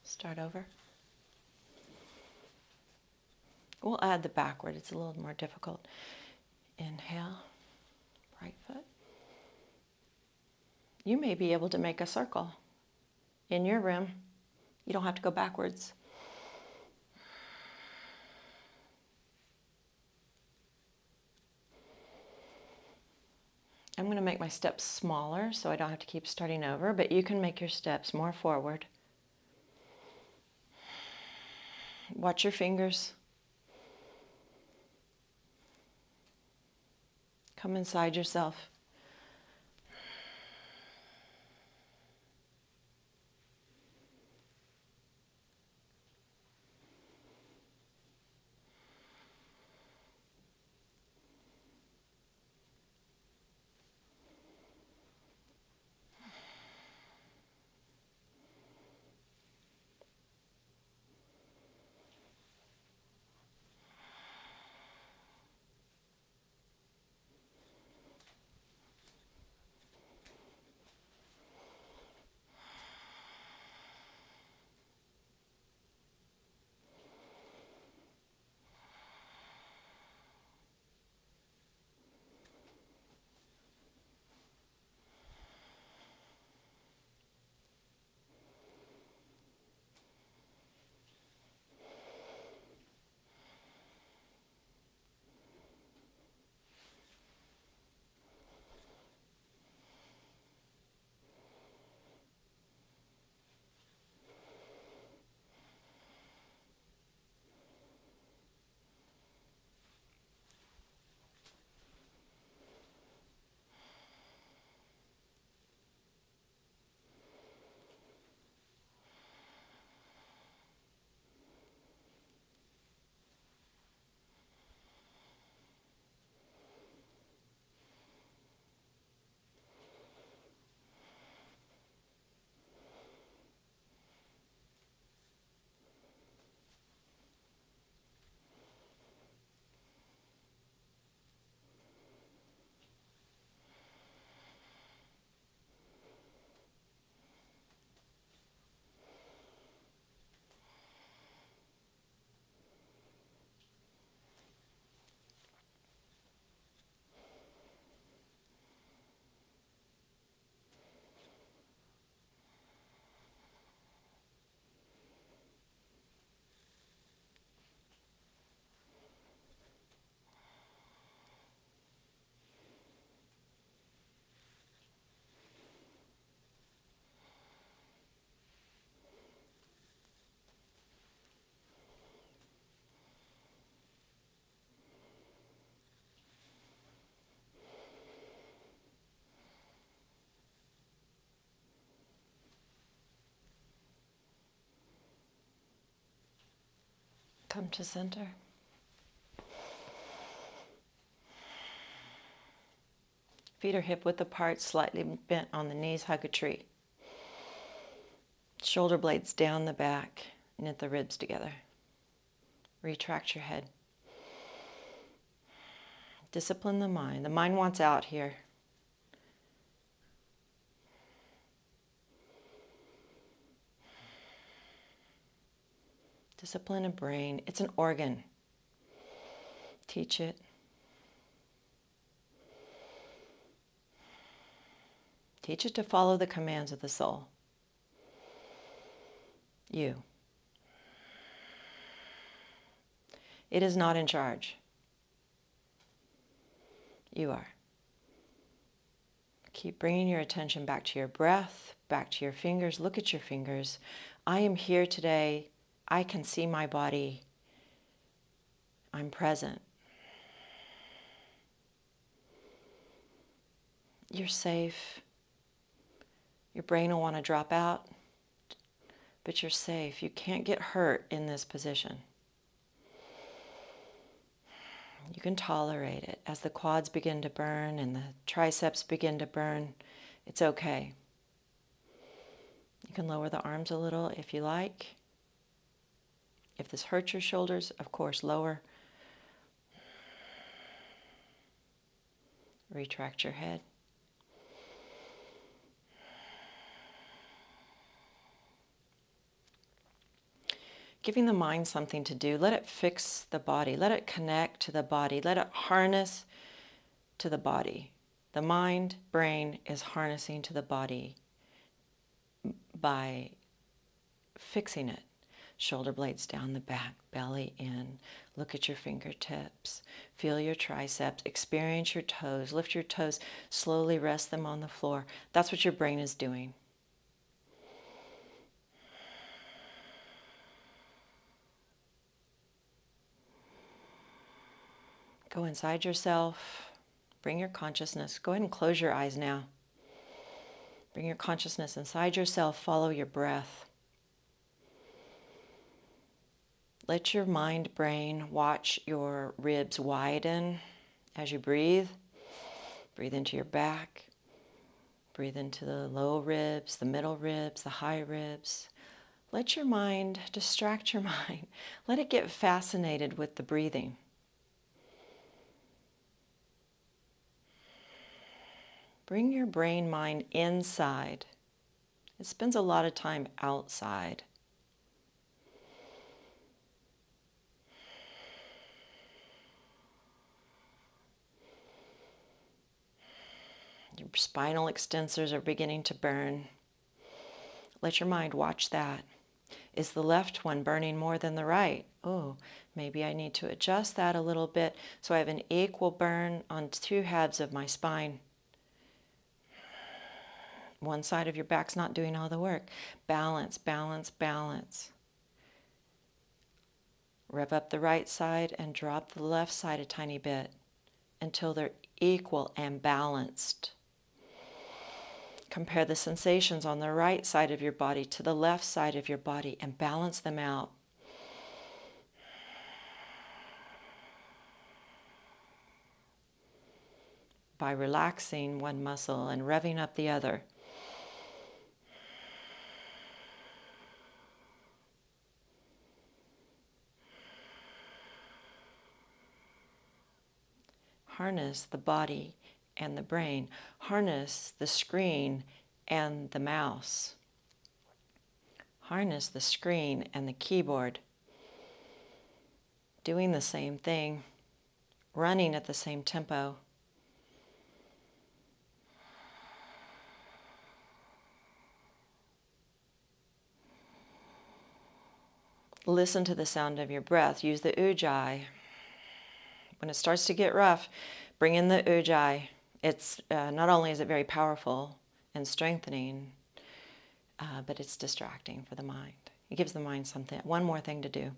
Start over. We'll add the backward. It's a little more difficult. Inhale, right foot. You may be able to make a circle in your room. You don't have to go backwards. I'm going to make my steps smaller so I don't have to keep starting over, but you can make your steps more forward. Watch your fingers. Come inside yourself. Come to center. Feet are hip width apart, slightly bent on the knees, hug a tree. Shoulder blades down the back, knit the ribs together. Retract your head. Discipline the mind. The mind wants out here. Discipline a brain. It's an organ. Teach it. Teach it to follow the commands of the soul. You. It is not in charge. You are. Keep bringing your attention back to your breath, back to your fingers. Look at your fingers. I am here today. I can see my body. I'm present. You're safe. Your brain will want to drop out, but you're safe. You can't get hurt in this position. You can tolerate it. As the quads begin to burn and the triceps begin to burn, it's okay. You can lower the arms a little if you like. If this hurts your shoulders, of course, lower. Retract your head. Giving the mind something to do. Let it fix the body. Let it connect to the body. Let it harness to the body. The mind, brain is harnessing to the body by fixing it. Shoulder blades down the back, belly in. Look at your fingertips. Feel your triceps. Experience your toes. Lift your toes. Slowly rest them on the floor. That's what your brain is doing. Go inside yourself. Bring your consciousness. Go ahead and close your eyes now. Bring your consciousness inside yourself. Follow your breath. Let your mind, brain, watch your ribs widen as you breathe. Breathe into your back. Breathe into the low ribs, the middle ribs, the high ribs. Let your mind distract your mind. Let it get fascinated with the breathing. Bring your brain mind inside. It spends a lot of time outside. Your spinal extensors are beginning to burn. Let your mind watch that. Is the left one burning more than the right? Oh, maybe I need to adjust that a little bit so I have an equal burn on two halves of my spine. One side of your back's not doing all the work. Balance, balance, balance. Rev up the right side and drop the left side a tiny bit until they're equal and balanced. Compare the sensations on the right side of your body to the left side of your body and balance them out. By relaxing one muscle and revving up the other. Harness the body and the brain. Harness the screen and the mouse. Harness the screen and the keyboard. Doing the same thing, running at the same tempo. Listen to the sound of your breath. Use the ujjayi. When it starts to get rough, bring in the ujjayi. It's not only is it very powerful and strengthening, but it's distracting for the mind. It gives the mind something, one more thing to do.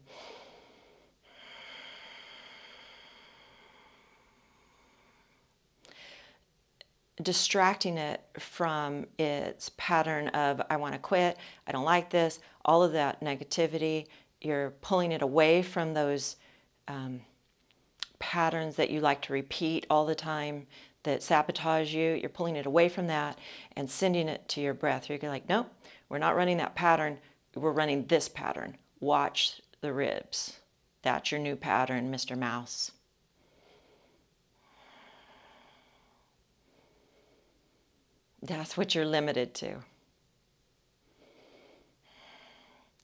Distracting it from its pattern of, I want to quit, I don't like this, all of that negativity. you're pulling it away from those patterns that you like to repeat all the time that sabotage you. You're pulling it away from that and sending it to your breath. You're like, nope, we're not running that pattern. We're running this pattern. Watch the ribs. That's your new pattern, Mr. Mouse. That's what you're limited to.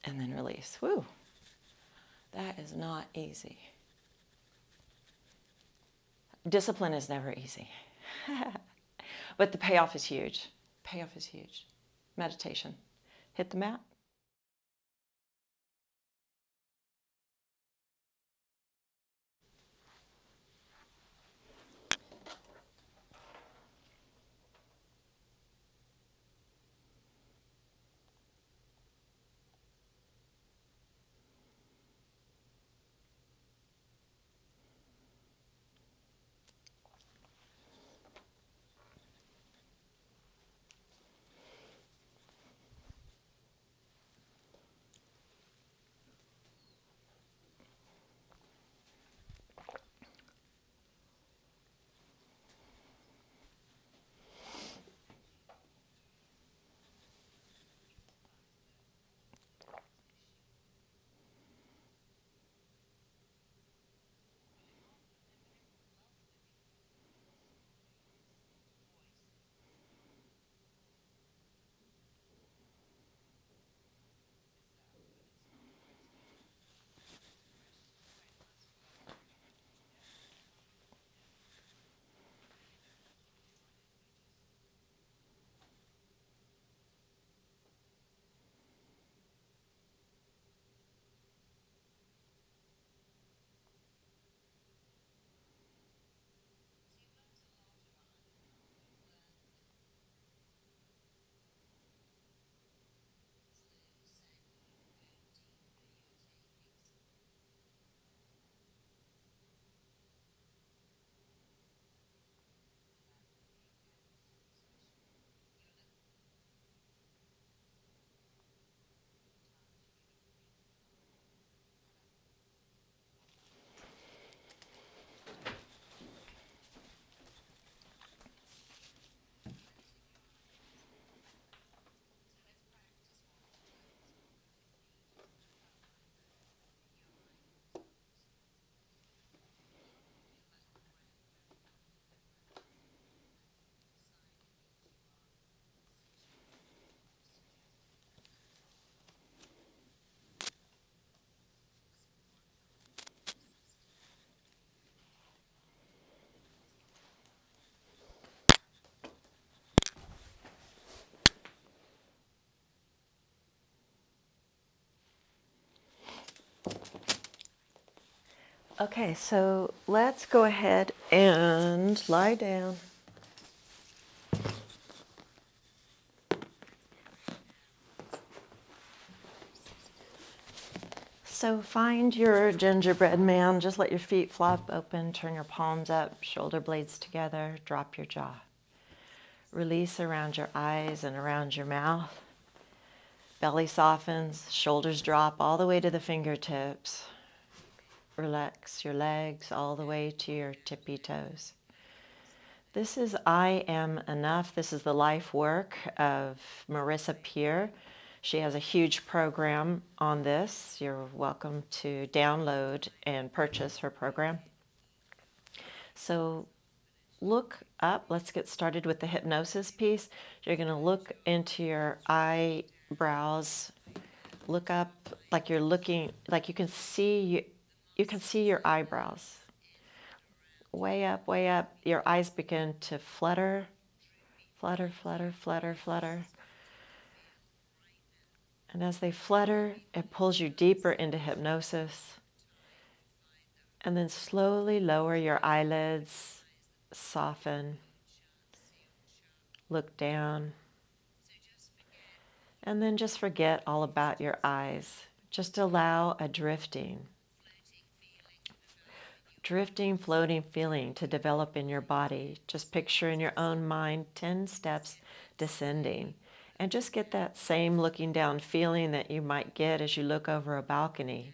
And then release. Woo. That is not easy. Discipline is never easy. But the payoff is huge. Payoff is huge. Meditation. Hit the mat. Okay, so let's go ahead and lie down. So find your gingerbread man. Just let your feet flop open, turn your palms up, shoulder blades together, drop your jaw. Release around your eyes and around your mouth. Belly softens, shoulders drop all the way to the fingertips. Relax your legs all the way to your tippy toes. This is I Am Enough. This is the life work of Marissa Peer. She has a huge program on this. You're welcome to download and purchase her program. So look up. Let's get started with the hypnosis piece. You're going to look into your eyebrows. Look up like you're looking, like you can see your eyebrows. Way up, your eyes begin to flutter, flutter, flutter, flutter, flutter. And as they flutter, it pulls you deeper into hypnosis. And then slowly lower your eyelids, soften, look down. And then just forget all about your eyes. Just allow a drifting, floating feeling to develop in your body. Just picture in your own mind 10 steps descending. And just get that same looking down feeling that you might get as you look over a balcony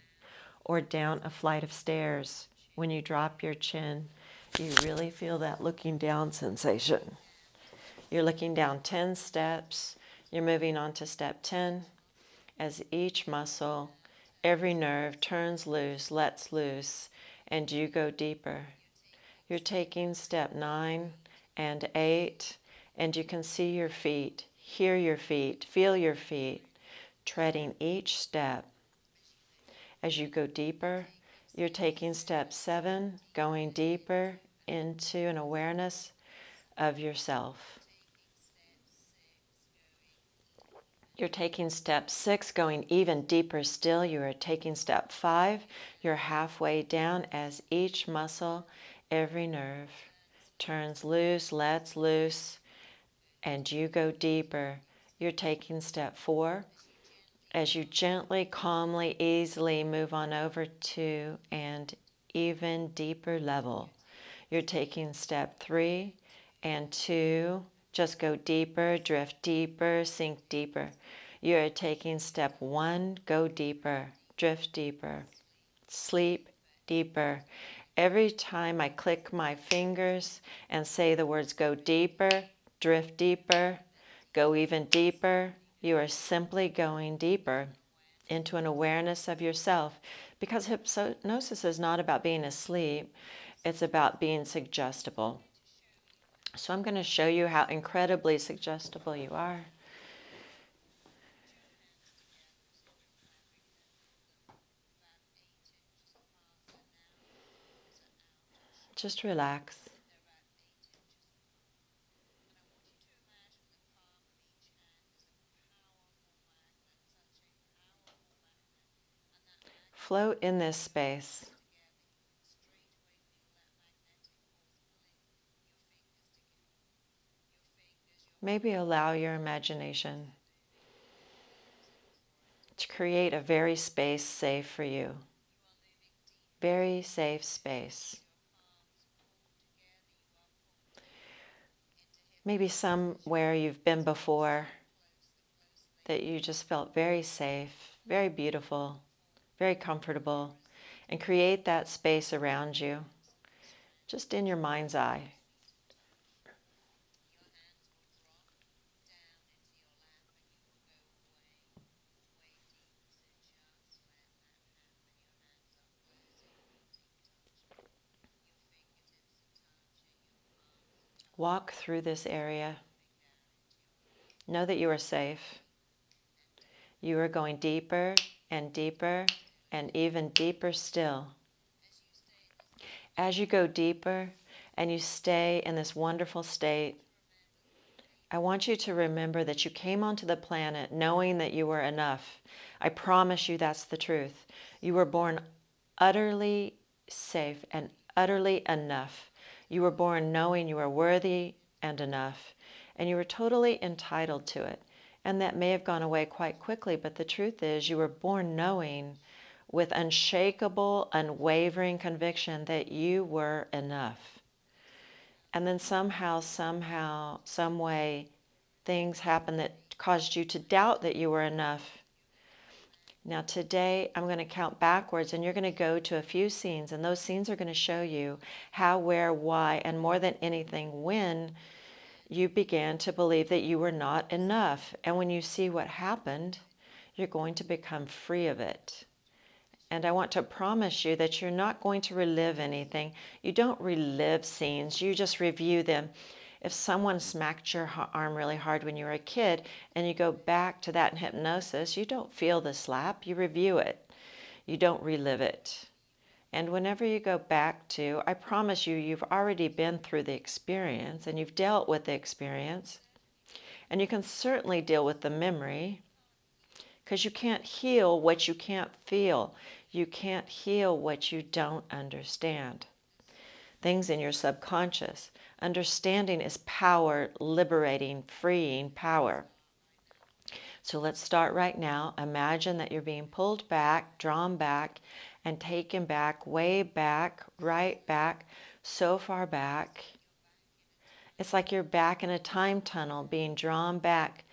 or down a flight of stairs. When you drop your chin, you really feel that looking down sensation. You're looking down 10 steps. You're moving on to step 10 as each muscle, every nerve turns loose, lets loose, and you go deeper. You're taking step 9 and 8, and you can see your feet, hear your feet, feel your feet, treading each step. As you go deeper, you're taking step 7, going deeper into an awareness of yourself. You're taking step 6, going even deeper still. You are taking step 5. You're halfway down as each muscle, every nerve turns loose, lets loose, and you go deeper. You're taking step 4. As you gently, calmly, easily move on over to an even deeper level. You're taking step 3 and 2. Just go deeper, drift deeper, sink deeper. You're taking step 1, go deeper, drift deeper, sleep deeper. Every time I click my fingers and say the words go deeper, drift deeper, go even deeper, you are simply going deeper into an awareness of yourself, because hypnosis is not about being asleep, it's about being suggestible. So I'm going to show you how incredibly suggestible you are. Just relax. Float in this space. Maybe allow your imagination to create a very safe for you. Very safe space. Maybe somewhere you've been before that you just felt very safe, very beautiful, very comfortable, and create that space around you, just in your mind's eye. Walk through this area. Know that you are safe. You are going deeper and deeper and even deeper still. As you go deeper and you stay in this wonderful state, I want you to remember that you came onto the planet knowing that you were enough. I promise you that's the truth. You were born utterly safe and utterly enough. You were born knowing you were worthy and enough, and you were totally entitled to it. And that may have gone away quite quickly, but the truth is you were born knowing with unshakable, unwavering conviction that you were enough. And then somehow, some way, things happened that caused you to doubt that you were enough. Now today, I'm going to count backwards, and you're going to go to a few scenes, and those scenes are going to show you how, where, why, and more than anything, when you began to believe that you were not enough. And when you see what happened, you're going to become free of it. And I want to promise you that you're not going to relive anything. You don't relive scenes, you just review them. If someone smacked your arm really hard when you were a kid and you go back to that in hypnosis, you don't feel the slap, you review it. You don't relive it. And whenever you go back to, I promise you, you've already been through the experience and you've dealt with the experience. And you can certainly deal with the memory, because you can't heal what you can't feel. You can't heal what you don't understand. Things in your subconscious. Understanding is power, liberating, freeing power. So let's start right now. Imagine that you're being pulled back, drawn back, and taken back, way back, right back, so far back. It's like you're back in a time tunnel being drawn back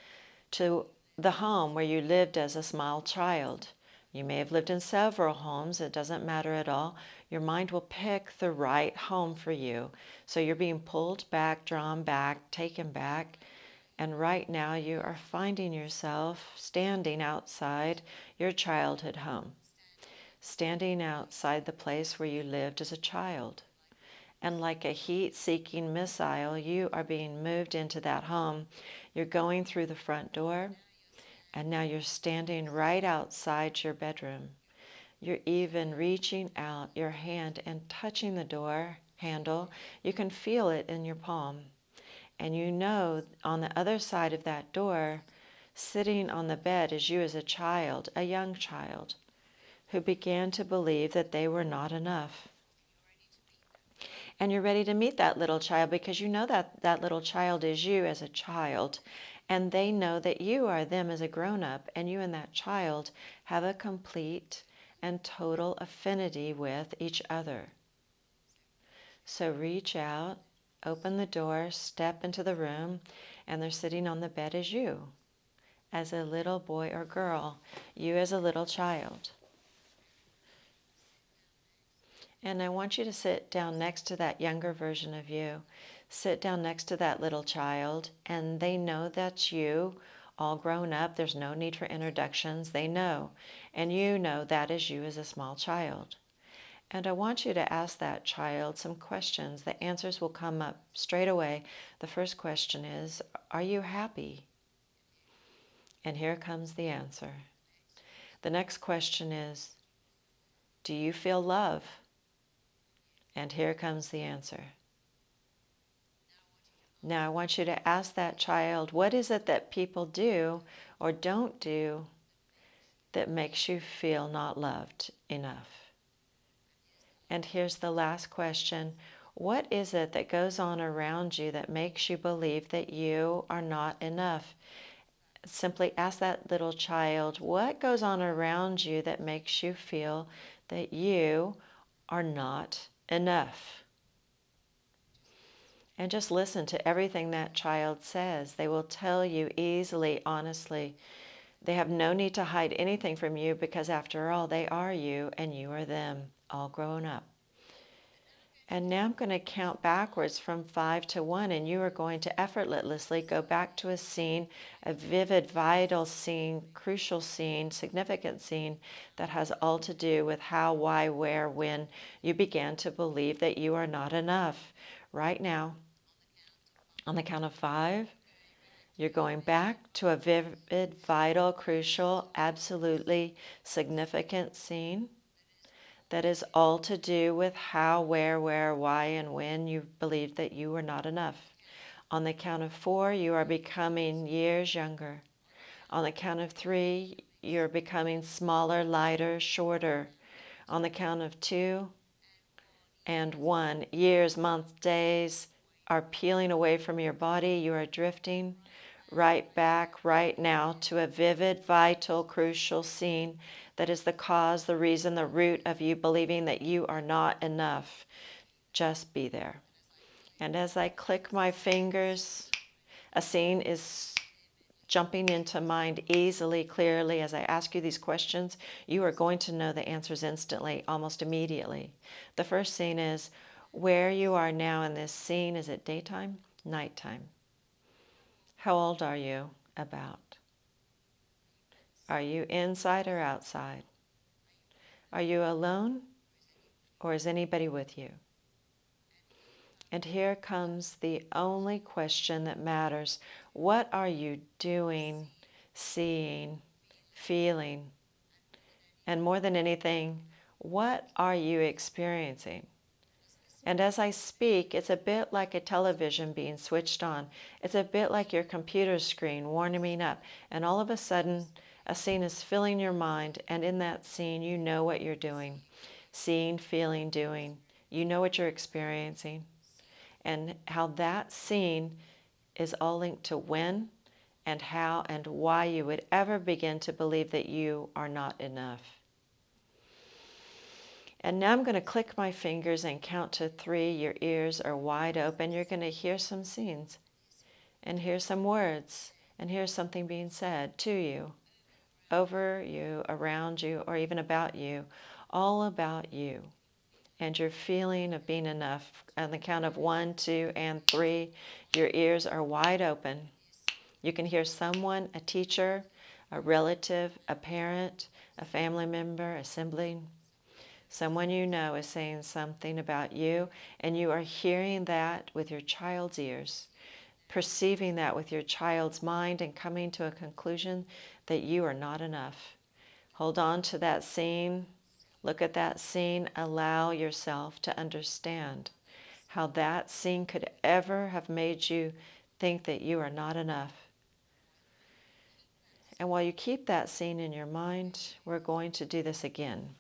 to the home where you lived as a small child. You may have lived in several homes, it doesn't matter at all. Your mind will pick the right home for you. So you're being pulled back, drawn back, taken back, and right now you are finding yourself standing outside your childhood home, standing outside the place where you lived as a child. And like a heat-seeking missile, you are being moved into that home. You're going through the front door, and now you're standing right outside your bedroom. You're even reaching out your hand and touching the door handle. You can feel it in your palm. And you know on the other side of that door, sitting on the bed is you as a child, a young child, who began to believe that they were not enough. And you're ready to meet that little child because you know that that little child is you as a child. And they know that you are them as a grown-up, and you and that child have a complete and total affinity with each other. So reach out, open the door, step into the room, and they're sitting on the bed as you, as a little boy or girl, you as a little child. And I want you to sit down next to that younger version of you. Sit down next to that little child, and they know that's you, all grown up. There's no need for introductions. They know. And you know that is you as a small child. And I want you to ask that child some questions. The answers will come up straight away. The first question is, are you happy? And here comes the answer. The next question is, do you feel love? And here comes the answer. Now I want you to ask that child, what is it that people do or don't do that makes you feel not loved enough? And here's the last question. What is it that goes on around you that makes you believe that you are not enough? Simply ask that little child, what goes on around you that makes you feel that you are not enough? And just listen to everything that child says. They will tell you easily, honestly. They have no need to hide anything from you because after all, they are you and you are them, all grown up. And now I'm going to count backwards from 5 to 1, and you are going to effortlessly go back to a scene, a vivid, vital scene, crucial scene, significant scene that has all to do with how, why, where, when you began to believe that you are not enough. Right now, on the count of 5, you're going back to a vivid, vital, crucial, absolutely significant scene that is all to do with how, where, why, and when you believed that you were not enough. On the count of 4, you are becoming years younger. On the count of 3, you're becoming smaller, lighter, shorter. On the count of 2 and 1, years, months, days are peeling away from your body. You are drifting right back right now to a vivid, vital, crucial scene that is the cause, the reason, the root of you believing that you are not enough. Just be there. And as I click my fingers, a scene is jumping into mind easily, clearly. As I ask you these questions, you are going to know the answers instantly, almost immediately. The first scene is where you are now in this scene. Is it daytime? Nighttime? How old are you? About? Are you inside or outside? Are you alone or is anybody with you? And here comes the only question that matters. What are you doing, seeing, feeling? And more than anything, what are you experiencing? And as I speak, it's a bit like a television being switched on. It's a bit like your computer screen warming up. And all of a sudden, a scene is filling your mind. And in that scene, you know what you're doing. Seeing, feeling, doing. You know what you're experiencing. And how that scene is all linked to when and how and why you would ever begin to believe that you are not enough. And now I'm going to click my fingers and count to 3. Your ears are wide open. You're going to hear some scenes and hear some words. And here's something being said to you, over you, around you, or even about you, all about you. And your feeling of being enough. On the count of 1, 2, and 3, your ears are wide open. You can hear someone, a teacher, a relative, a parent, a family member, a sibling. Someone you know is saying something about you, and you are hearing that with your child's ears, perceiving that with your child's mind, and coming to a conclusion that you are not enough. Hold on to that scene. Look at that scene. Allow yourself to understand how that scene could ever have made you think that you are not enough. And while you keep that scene in your mind, we're going to do this again.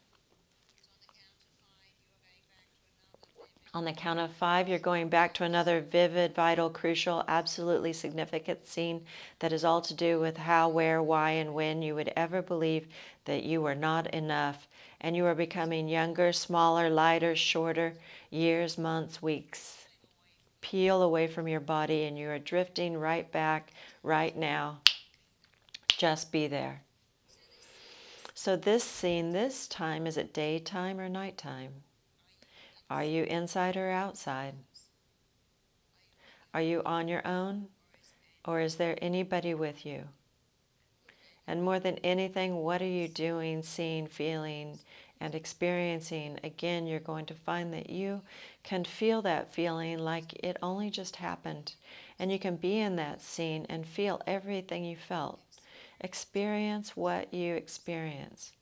On the count of 5, you're going back to another vivid, vital, crucial, absolutely significant scene that is all to do with how, where, why, and when you would ever believe that you were not enough, and you are becoming younger, smaller, lighter, shorter, years, months, weeks. Peel away from your body, and you are drifting right back, right now. Just be there. So this scene, this time, is it daytime or nighttime? Are you inside or outside? Are you on your own, or is there anybody with you? And more than anything, what are you doing, seeing, feeling, and experiencing? Again, you're going to find that you can feel that feeling like it only just happened. And you can be in that scene and feel everything you felt. Experience what you experience.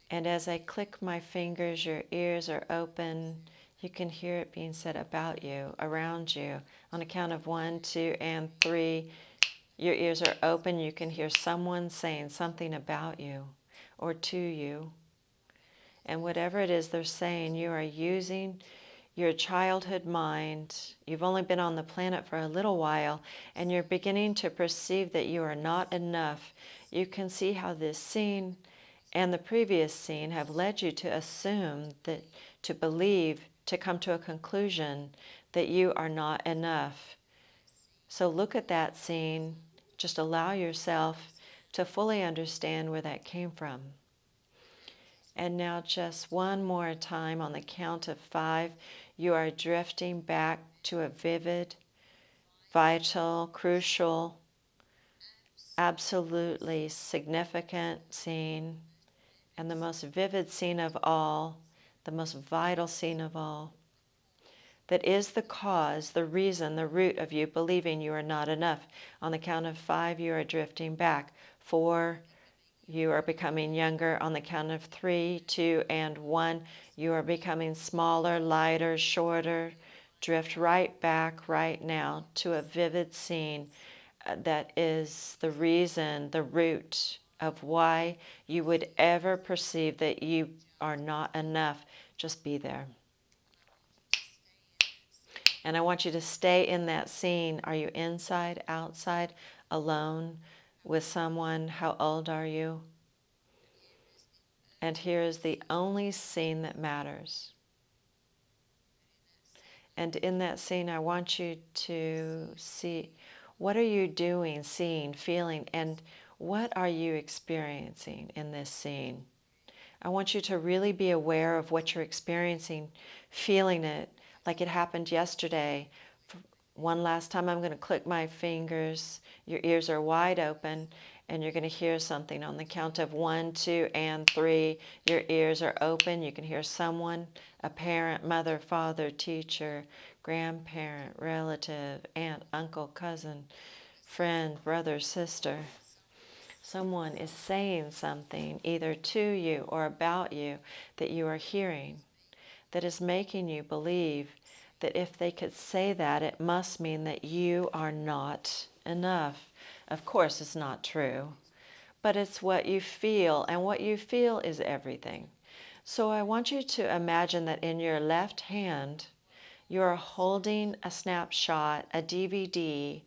And as I click my fingers, your ears are open. You can hear it being said about you, around you. On a count of 1, 2, and 3, your ears are open. You can hear someone saying something about you or to you. And whatever it is they're saying, you are using your childhood mind. You've only been on the planet for a little while, and you're beginning to perceive that you are not enough. You can see how this scene and the previous scene have led you to assume that, to believe, to come to a conclusion that you are not enough. So look at that scene. Just allow yourself to fully understand where that came from. And now just one more time on the count of 5, you are drifting back to a vivid, vital, crucial, absolutely significant scene, and the most vivid scene of all, the most vital scene of all, that is the cause, the reason, the root of you believing you are not enough. On the count of 5, you are drifting back. 4, you are becoming younger. On the count of 3, 2, and 1, you are becoming smaller, lighter, shorter. Drift right back right now to a vivid scene that is the reason, the root of why you would ever perceive that you are not enough. Just be there. And I want you to stay in that scene. Are you inside, outside, alone, with someone? How old are you? And here is the only scene that matters. And in that scene, I want you to see, what are you doing, seeing, feeling, and what are you experiencing in this scene? I want you to really be aware of what you're experiencing, feeling it like it happened yesterday. One last time, I'm going to click my fingers. Your ears are wide open, and you're going to hear something. On the count of 1, 2, and 3, your ears are open. You can hear someone, a parent, mother, father, teacher, grandparent, relative, aunt, uncle, cousin, friend, brother, sister. Someone is saying something either to you or about you that you are hearing that is making you believe that if they could say that, it must mean that you are not enough. Of course, it's not true, but it's what you feel, and what you feel is everything. So I want you to imagine that in your left hand, you're holding a snapshot, a DVD,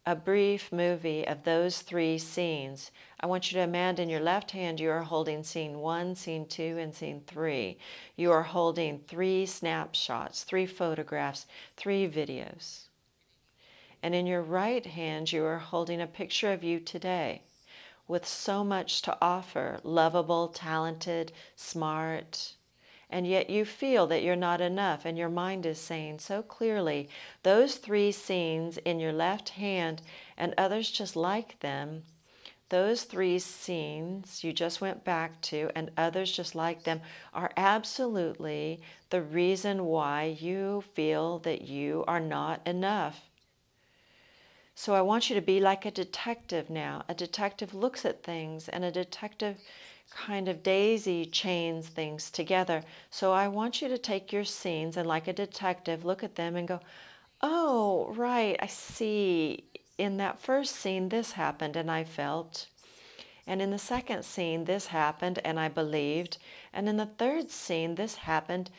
a brief movie of those 3 scenes. I want you to imagine in your left hand you are holding scene 1, scene 2, and scene 3. You are holding 3 snapshots, 3 photographs, 3 videos. And in your right hand, you are holding a picture of you today with so much to offer, lovable, talented, smart. And yet you feel that you're not enough, and your mind is saying so clearly, those three scenes in your left hand and others just like them, those three scenes you just went back to and others just like them are absolutely the reason why you feel that you are not enough. So I want you to be like a detective now. A detective looks at things, and a detective kind of daisy chains things together. So I want you to take your scenes and, like a detective, look at them and go, oh, right, I see. In that first scene, this happened and I felt. And in the second scene, this happened and I believed. And in the third scene, this happened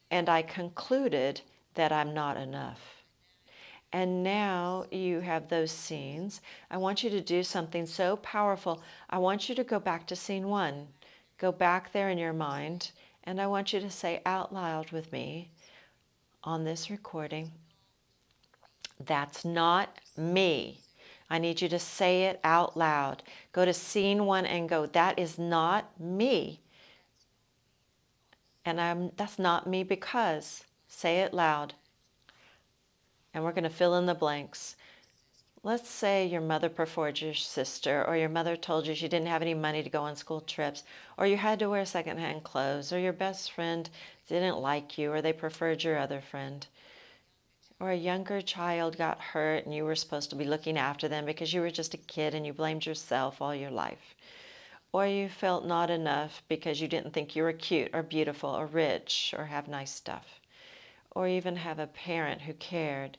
and I concluded that I'm not enough. And now you have those scenes. I want you to do something so powerful. I want you to go back to scene one. Go back there in your mind, and I want you to say out loud with me on this recording, that's not me. I need you to say it out loud. Go to scene one and go, that is not me. And that's not me because, say it loud. And we're going to fill in the blanks. Let's say your mother preferred your sister, or your mother told you she didn't have any money to go on school trips, or you had to wear secondhand clothes, or your best friend didn't like you, or they preferred your other friend, or a younger child got hurt and you were supposed to be looking after them because you were just a kid and you blamed yourself all your life, or you felt not enough because you didn't think you were cute or beautiful or rich or have nice stuff, or even have a parent who cared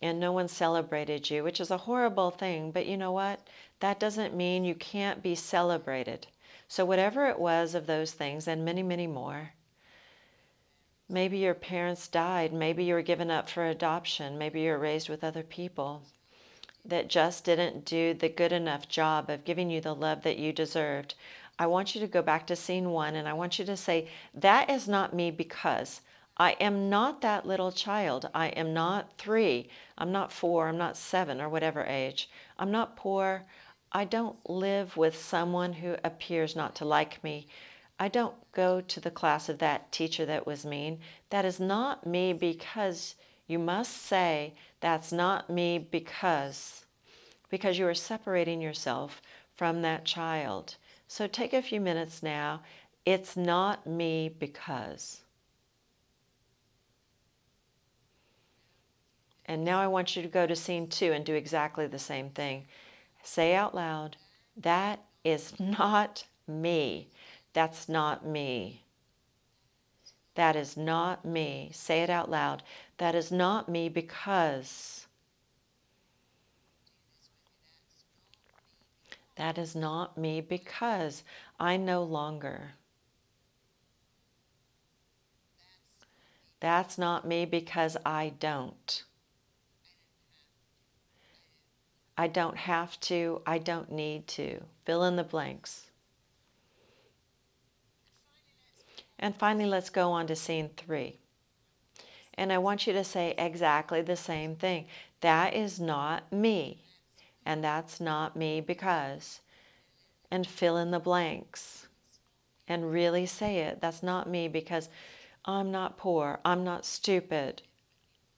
and no one celebrated you, which is a horrible thing. But you know what? That doesn't mean you can't be celebrated. So whatever it was of those things, and many, many more, maybe your parents died, maybe you were given up for adoption, maybe you were raised with other people that just didn't do the good enough job of giving you the love that you deserved. I want you to go back to scene one, and I want you to say, that is not me because I am not that little child. I am not 3. I'm not 4. I'm not 7 or whatever age. I'm not poor. I don't live with someone who appears not to like me. I don't go to the class of that teacher that was mean. That is not me because you must say, that's not me because you are separating yourself from that child. So take a few minutes now. It's not me because. And now I want you to go to scene 2 and do exactly the same thing. Say out loud, that is not me. That's not me. That is not me. Say it out loud. That is not me because. That is not me because I no longer. That's not me because I don't. I don't have to. I don't need to. Fill in the blanks. And finally, let's go on to scene 3. And I want you to say exactly the same thing. That is not me. And that's not me because. And fill in the blanks. And really say it. That's not me because I'm not poor. I'm not stupid.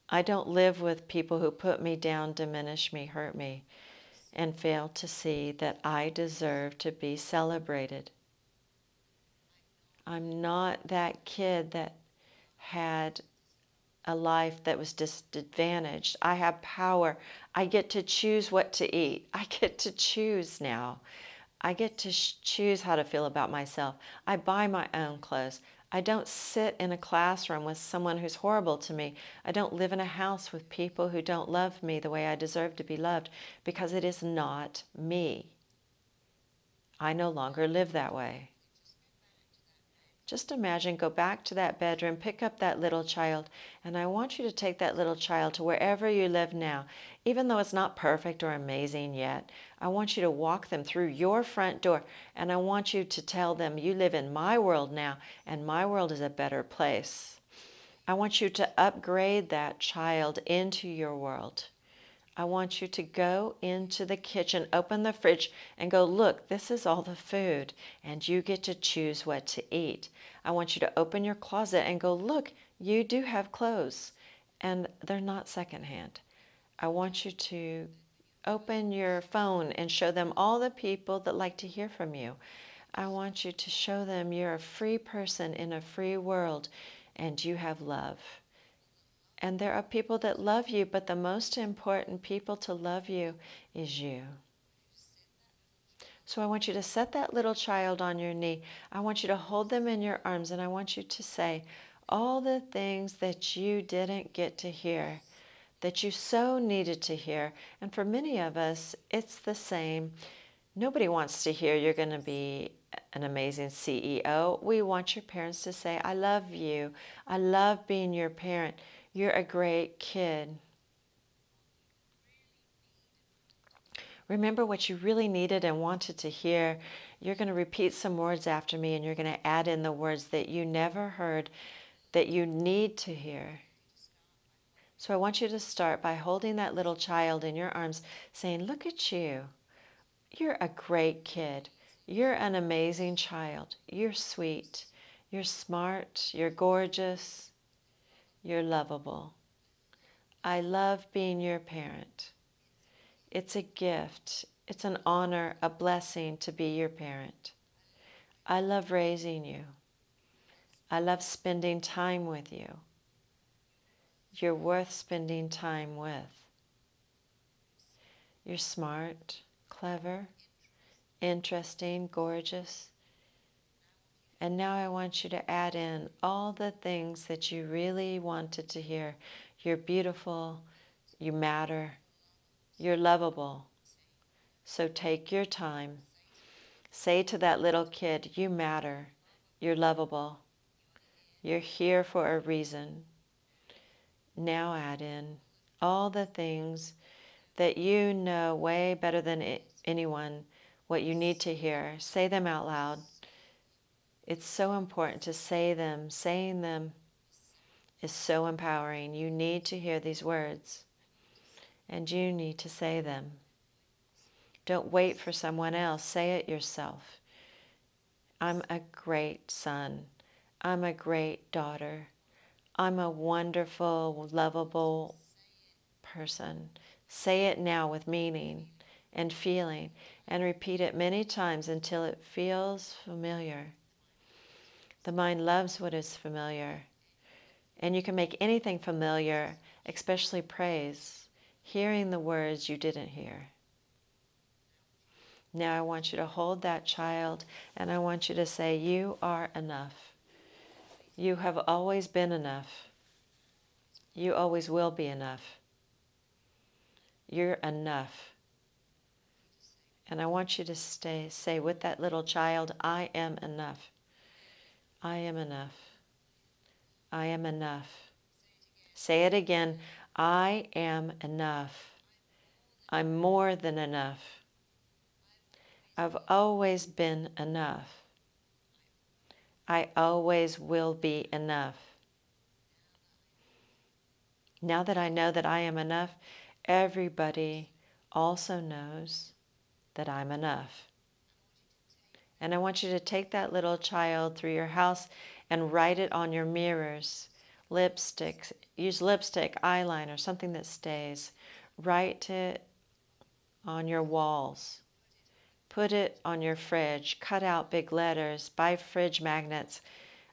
I don't live with people who put me down, diminish me, hurt me, and fail to see that I deserve to be celebrated. I'm not that kid that had a life that was disadvantaged. I have power. I get to choose what to eat. I get to choose now. I get to choose how to feel about myself. I buy my own clothes. I don't sit in a classroom with someone who's horrible to me. I don't live in a house with people who don't love me the way I deserve to be loved, because it is not me. I no longer live that way. Just imagine, go back to that bedroom, pick up that little child, and I want you to take that little child to wherever you live now. Even though it's not perfect or amazing yet, I want you to walk them through your front door, and I want you to tell them, you live in my world now, and my world is a better place. I want you to upgrade that child into your world. I want you to go into the kitchen, open the fridge, and go, look, this is all the food, and you get to choose what to eat. I want you to open your closet and go, look, you do have clothes, and they're not secondhand. I want you to open your phone and show them all the people that like to hear from you. I want you to show them you're a free person in a free world, and you have love. And there are people that love you, but the most important people to love you is you. So I want you to set that little child on your knee. I want you to hold them in your arms, and I want you to say all the things that you didn't get to hear, that you so needed to hear. And for many of us, it's the same. Nobody wants to hear you're going to be an amazing CEO. We want your parents to say, I love you. I love being your parent. You're a great kid. Remember what you really needed and wanted to hear. You're going to repeat some words after me, and you're going to add in the words that you never heard that you need to hear. So I want you to start by holding that little child in your arms, saying, look at you. You're a great kid. You're an amazing child. You're sweet. You're smart. You're gorgeous. You're lovable. I love being your parent. It's a gift. It's an honor, a blessing to be your parent. I love raising you. I love spending time with you. You're worth spending time with. You're smart, clever, interesting, gorgeous. And now I want you to add in all the things that you really wanted to hear. You're beautiful. You matter. You're lovable. So take your time. Say to that little kid, you matter. You're lovable. You're here for a reason. Now add in all the things that you know way better than anyone what you need to hear. Say them out loud. It's so important to say them. Saying them is so empowering. You need to hear these words, and you need to say them. Don't wait for someone else. Say it yourself. I'm a great son. I'm a great daughter. I'm a wonderful, lovable person. Say it now with meaning and feeling, and repeat it many times until it feels familiar. The mind loves what is familiar. And you can make anything familiar, especially praise, hearing the words you didn't hear. Now I want you to hold that child, and I want you to say, you are enough. You have always been enough. You always will be enough. You're enough. And I want you to say with that little child, I am enough. I am enough. I am enough. Say it again. I am enough. I'm more than enough. I've always been enough. I always will be enough. Now that I know that I am enough, everybody also knows that I'm enough. And I want you to take that little child through your house and write it on your mirrors. Lipstick, use lipstick, eyeliner, something that stays. Write it on your walls. Put it on your fridge. Cut out big letters. Buy fridge magnets.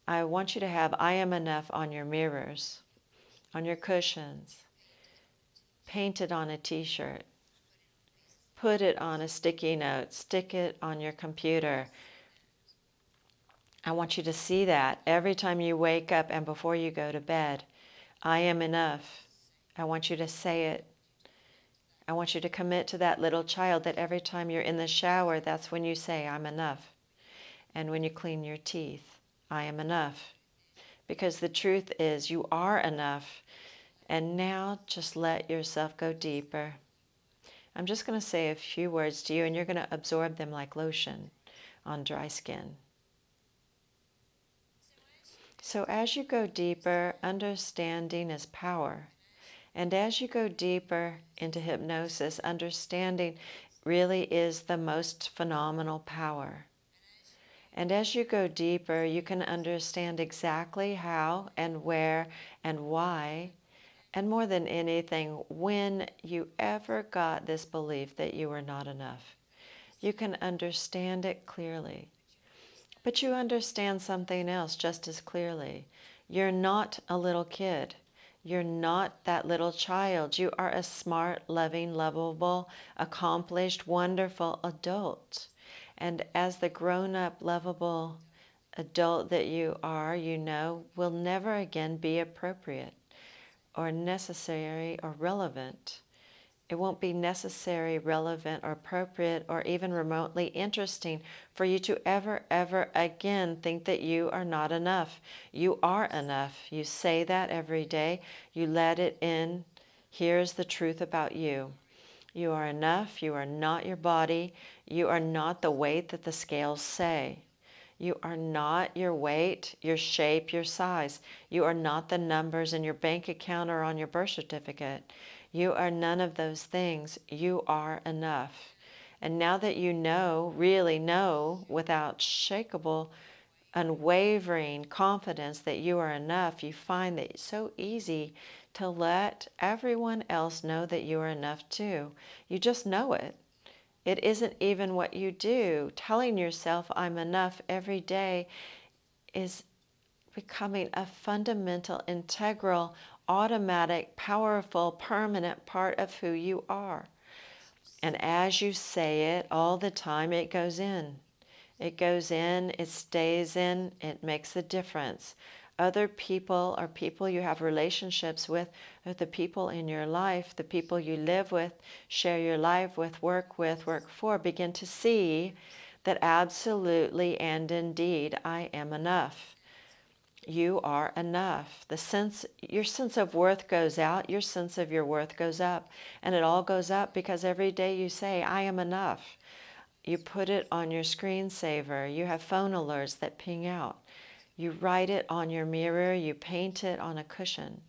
I want you to have I am enough on your mirrors, on your cushions. Paint it on a t-shirt. Put it on a sticky note. Stick it on your computer. I want you to see that every time you wake up and before you go to bed. I am enough. I want you to say it. I want you to commit to that little child that every time you're in the shower, that's when you say, I'm enough. And when you clean your teeth, I am enough. Because the truth is you are enough. And now just let yourself go deeper. I'm just going to say a few words to you, and you're going to absorb them like lotion on dry skin. So as you go deeper, understanding is power. And as you go deeper into hypnosis, understanding really is the most phenomenal power. And as you go deeper, you can understand exactly how and where and why, and more than anything, when you ever got this belief that you were not enough. You can understand it clearly. But you understand something else just as clearly. You're not a little kid. You're not that little child. You are a smart, loving, lovable, accomplished, wonderful adult. And as the grown-up, lovable adult that you are, you know, will never again be appropriate or necessary or relevant. It won't be necessary, relevant, or appropriate, or even remotely interesting for you to ever again think that you are not enough. You are enough. You say that every day. You let it in. Here's the truth about you. You are enough. You are not your body. You are not the weight that the scales say. You are not your weight, your shape, your size. You are not the numbers in your bank account or on your birth certificate. You are none of those things. You are enough. And now that you know, really know, without shakable, unwavering confidence that you are enough, you find that it's so easy to let everyone else know that you are enough too. You just know it. It isn't even what you do. Telling yourself, I'm enough every day is becoming a fundamental, integral, automatic, powerful, permanent part of who you are. And as you say it all the time, it goes in. It goes in, it stays in, it makes a difference. Other people are people you have relationships with, are the people in your life, the people you live with, share your life with, work for, begin to see that absolutely and indeed I am enough. You are enough. Your sense of worth goes out, your sense of your worth goes up. And it all goes up because every day you say, I am enough. You put it on your screensaver. You have phone alerts that ping out. You write it on your mirror. You paint it on a cushion.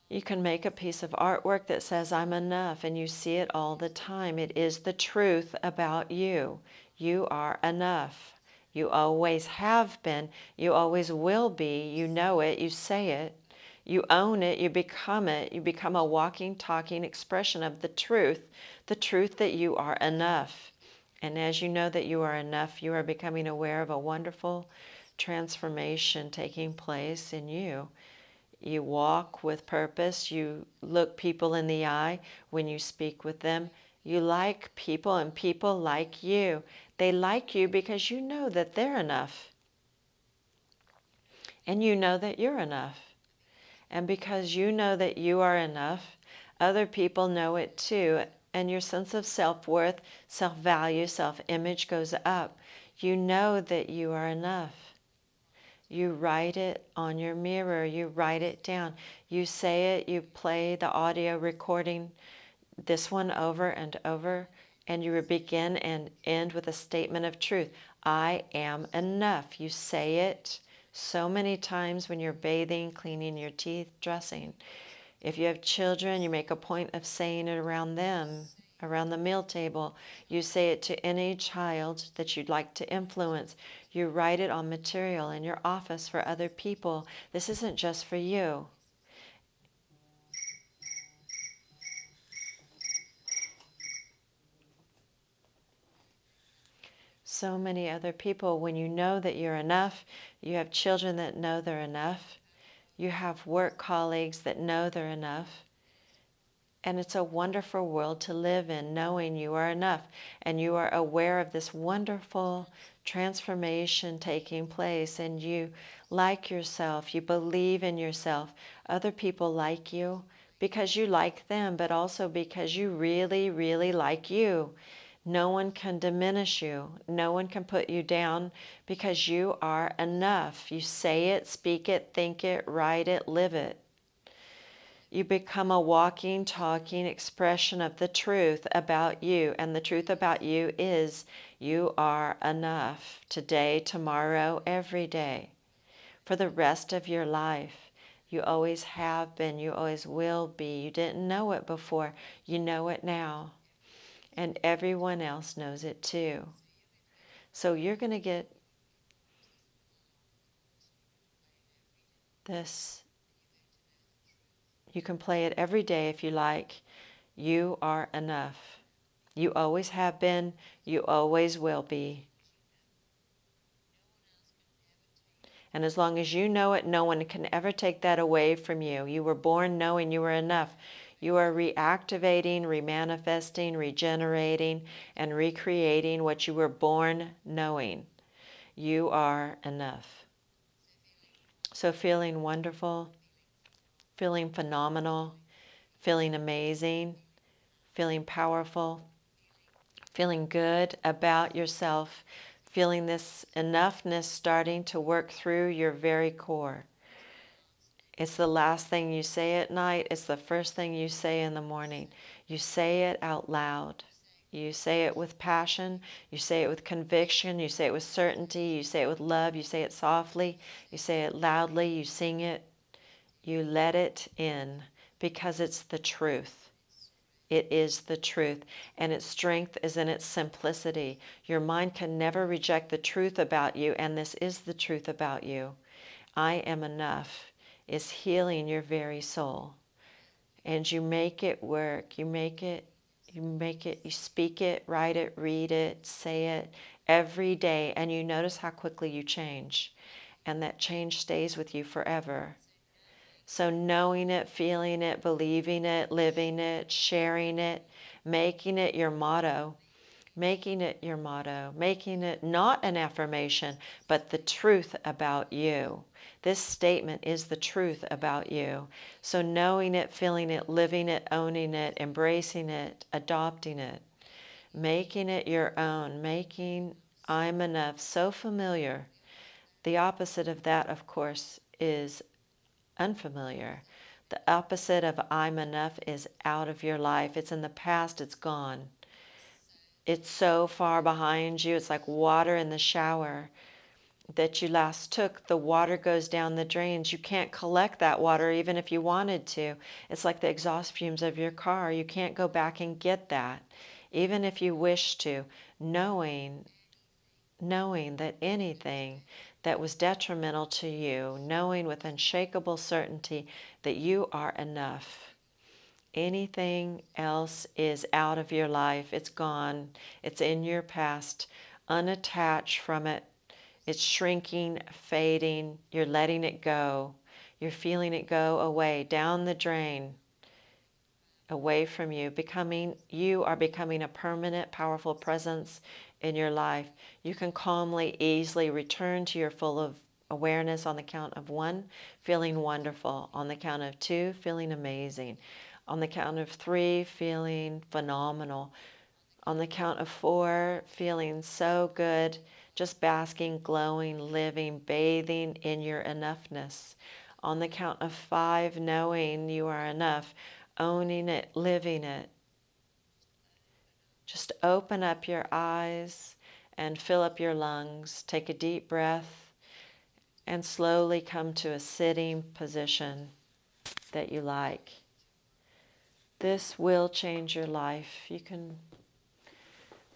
You can make a piece of artwork that says, I'm enough, and you see it all the time. It is the truth about you. You are enough. You always have been. You always will be. You know it. You say it. You own it. You become it. You become a walking, talking expression of the truth that you are enough. And as you know that you are enough, you are becoming aware of a wonderful transformation taking place in you. You walk with purpose. You look people in the eye when you speak with them. You like people and people like you. They like you because you know that they're enough. And you know that you're enough. And because you know that you are enough, other people know it too. And your sense of self-worth, self-value, self-image goes up. You know that you are enough. You write it on your mirror. You write it down. You say it. You play the audio recording, this one over and over, and you begin and end with a statement of truth. I am enough. You say it so many times when you're bathing, cleaning your teeth, dressing. If you have children, you make a point of saying it around them, around the meal table. You say it to any child that you'd like to influence. You write it on material in your office for other people. This isn't just for you. So many other people, when you know that you're enough, you have children that know they're enough, you have work colleagues that know they're enough, and it's a wonderful world to live in, knowing you are enough, and you are aware of this wonderful transformation taking place, and you like yourself, you believe in yourself. Other people like you because you like them, but also because you really, really like you. No one can diminish you. No one can put you down because you are enough. You say it, speak it, think it, write it, live it. You become a walking, talking expression of the truth about you. And the truth about you is you are enough today, tomorrow, every day, for the rest of your life. You always have been. You always will be. You didn't know it before. You know it now. And everyone else knows it too. So you're going to get this. You can play it every day if you like. You are enough. You always have been. You always will be. And as long as you know it, no one can ever take that away from you. You were born knowing you were enough. You are reactivating, remanifesting, regenerating, and recreating what you were born knowing. You are enough. So feeling wonderful, feeling phenomenal, feeling amazing, feeling powerful, feeling good about yourself, feeling this enoughness starting to work through your very core. It's the last thing you say at night. It's the first thing you say in the morning. You say it out loud. You say it with passion. You say it with conviction. You say it with certainty. You say it with love. You say it softly. You say it loudly. You sing it. You let it in because it's the truth. It is the truth, and its strength is in its simplicity. Your mind can never reject the truth about you, and this is the truth about you. I am enough is healing your very soul. And you make it work. You make it, you speak it, write it, read it, say it every day, and you notice how quickly you change. And that change stays with you forever. So knowing it, feeling it, believing it, living it, sharing it, making it your motto, making it your motto, making it not an affirmation, but the truth about you. This statement is the truth about you. So knowing it, feeling it, living it, owning it, embracing it, adopting it, making it your own, making I'm enough so familiar. The opposite of that, of course, is unfamiliar. The opposite of I'm enough is out of your life. It's in the past, it's gone. It's so far behind you. It's like water in the shower that you last took. The water goes down the drains. You can't collect that water even if you wanted to. It's like the exhaust fumes of your car. You can't go back and get that, even if you wish to, knowing that anything that was detrimental to you, knowing with unshakable certainty that you are enough. Anything else is out of your life. It's gone. It's in your past. Unattached from it. It's shrinking, fading. You're letting it go. You're feeling it go away, down the drain, away from you. You are becoming a permanent, powerful presence in your life. You can calmly, easily return to your full of awareness on the count of 1, feeling wonderful. On the count of 2, feeling amazing. On the count of 3, feeling phenomenal. On the count of 4, feeling so good, just basking, glowing, living, bathing in your enoughness. On the count of 5, knowing you are enough, owning it, living it. Just open up your eyes and fill up your lungs. Take a deep breath and slowly come to a sitting position that you like. This will change your life. You can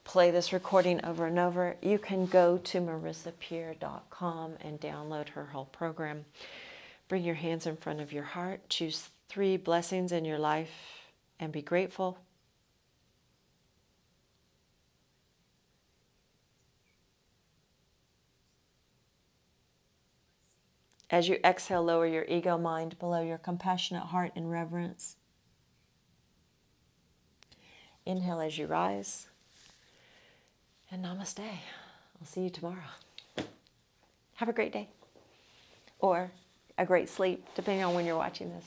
play this recording over and over. You can go to marissapeer.com and download her whole program. Bring your hands in front of your heart. Choose 3 blessings in your life and be grateful. As you exhale, lower your ego mind below your compassionate heart in reverence. Inhale as you rise. And namaste. I'll see you tomorrow. Have a great day. Or a great sleep, depending on when you're watching this.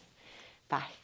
Bye.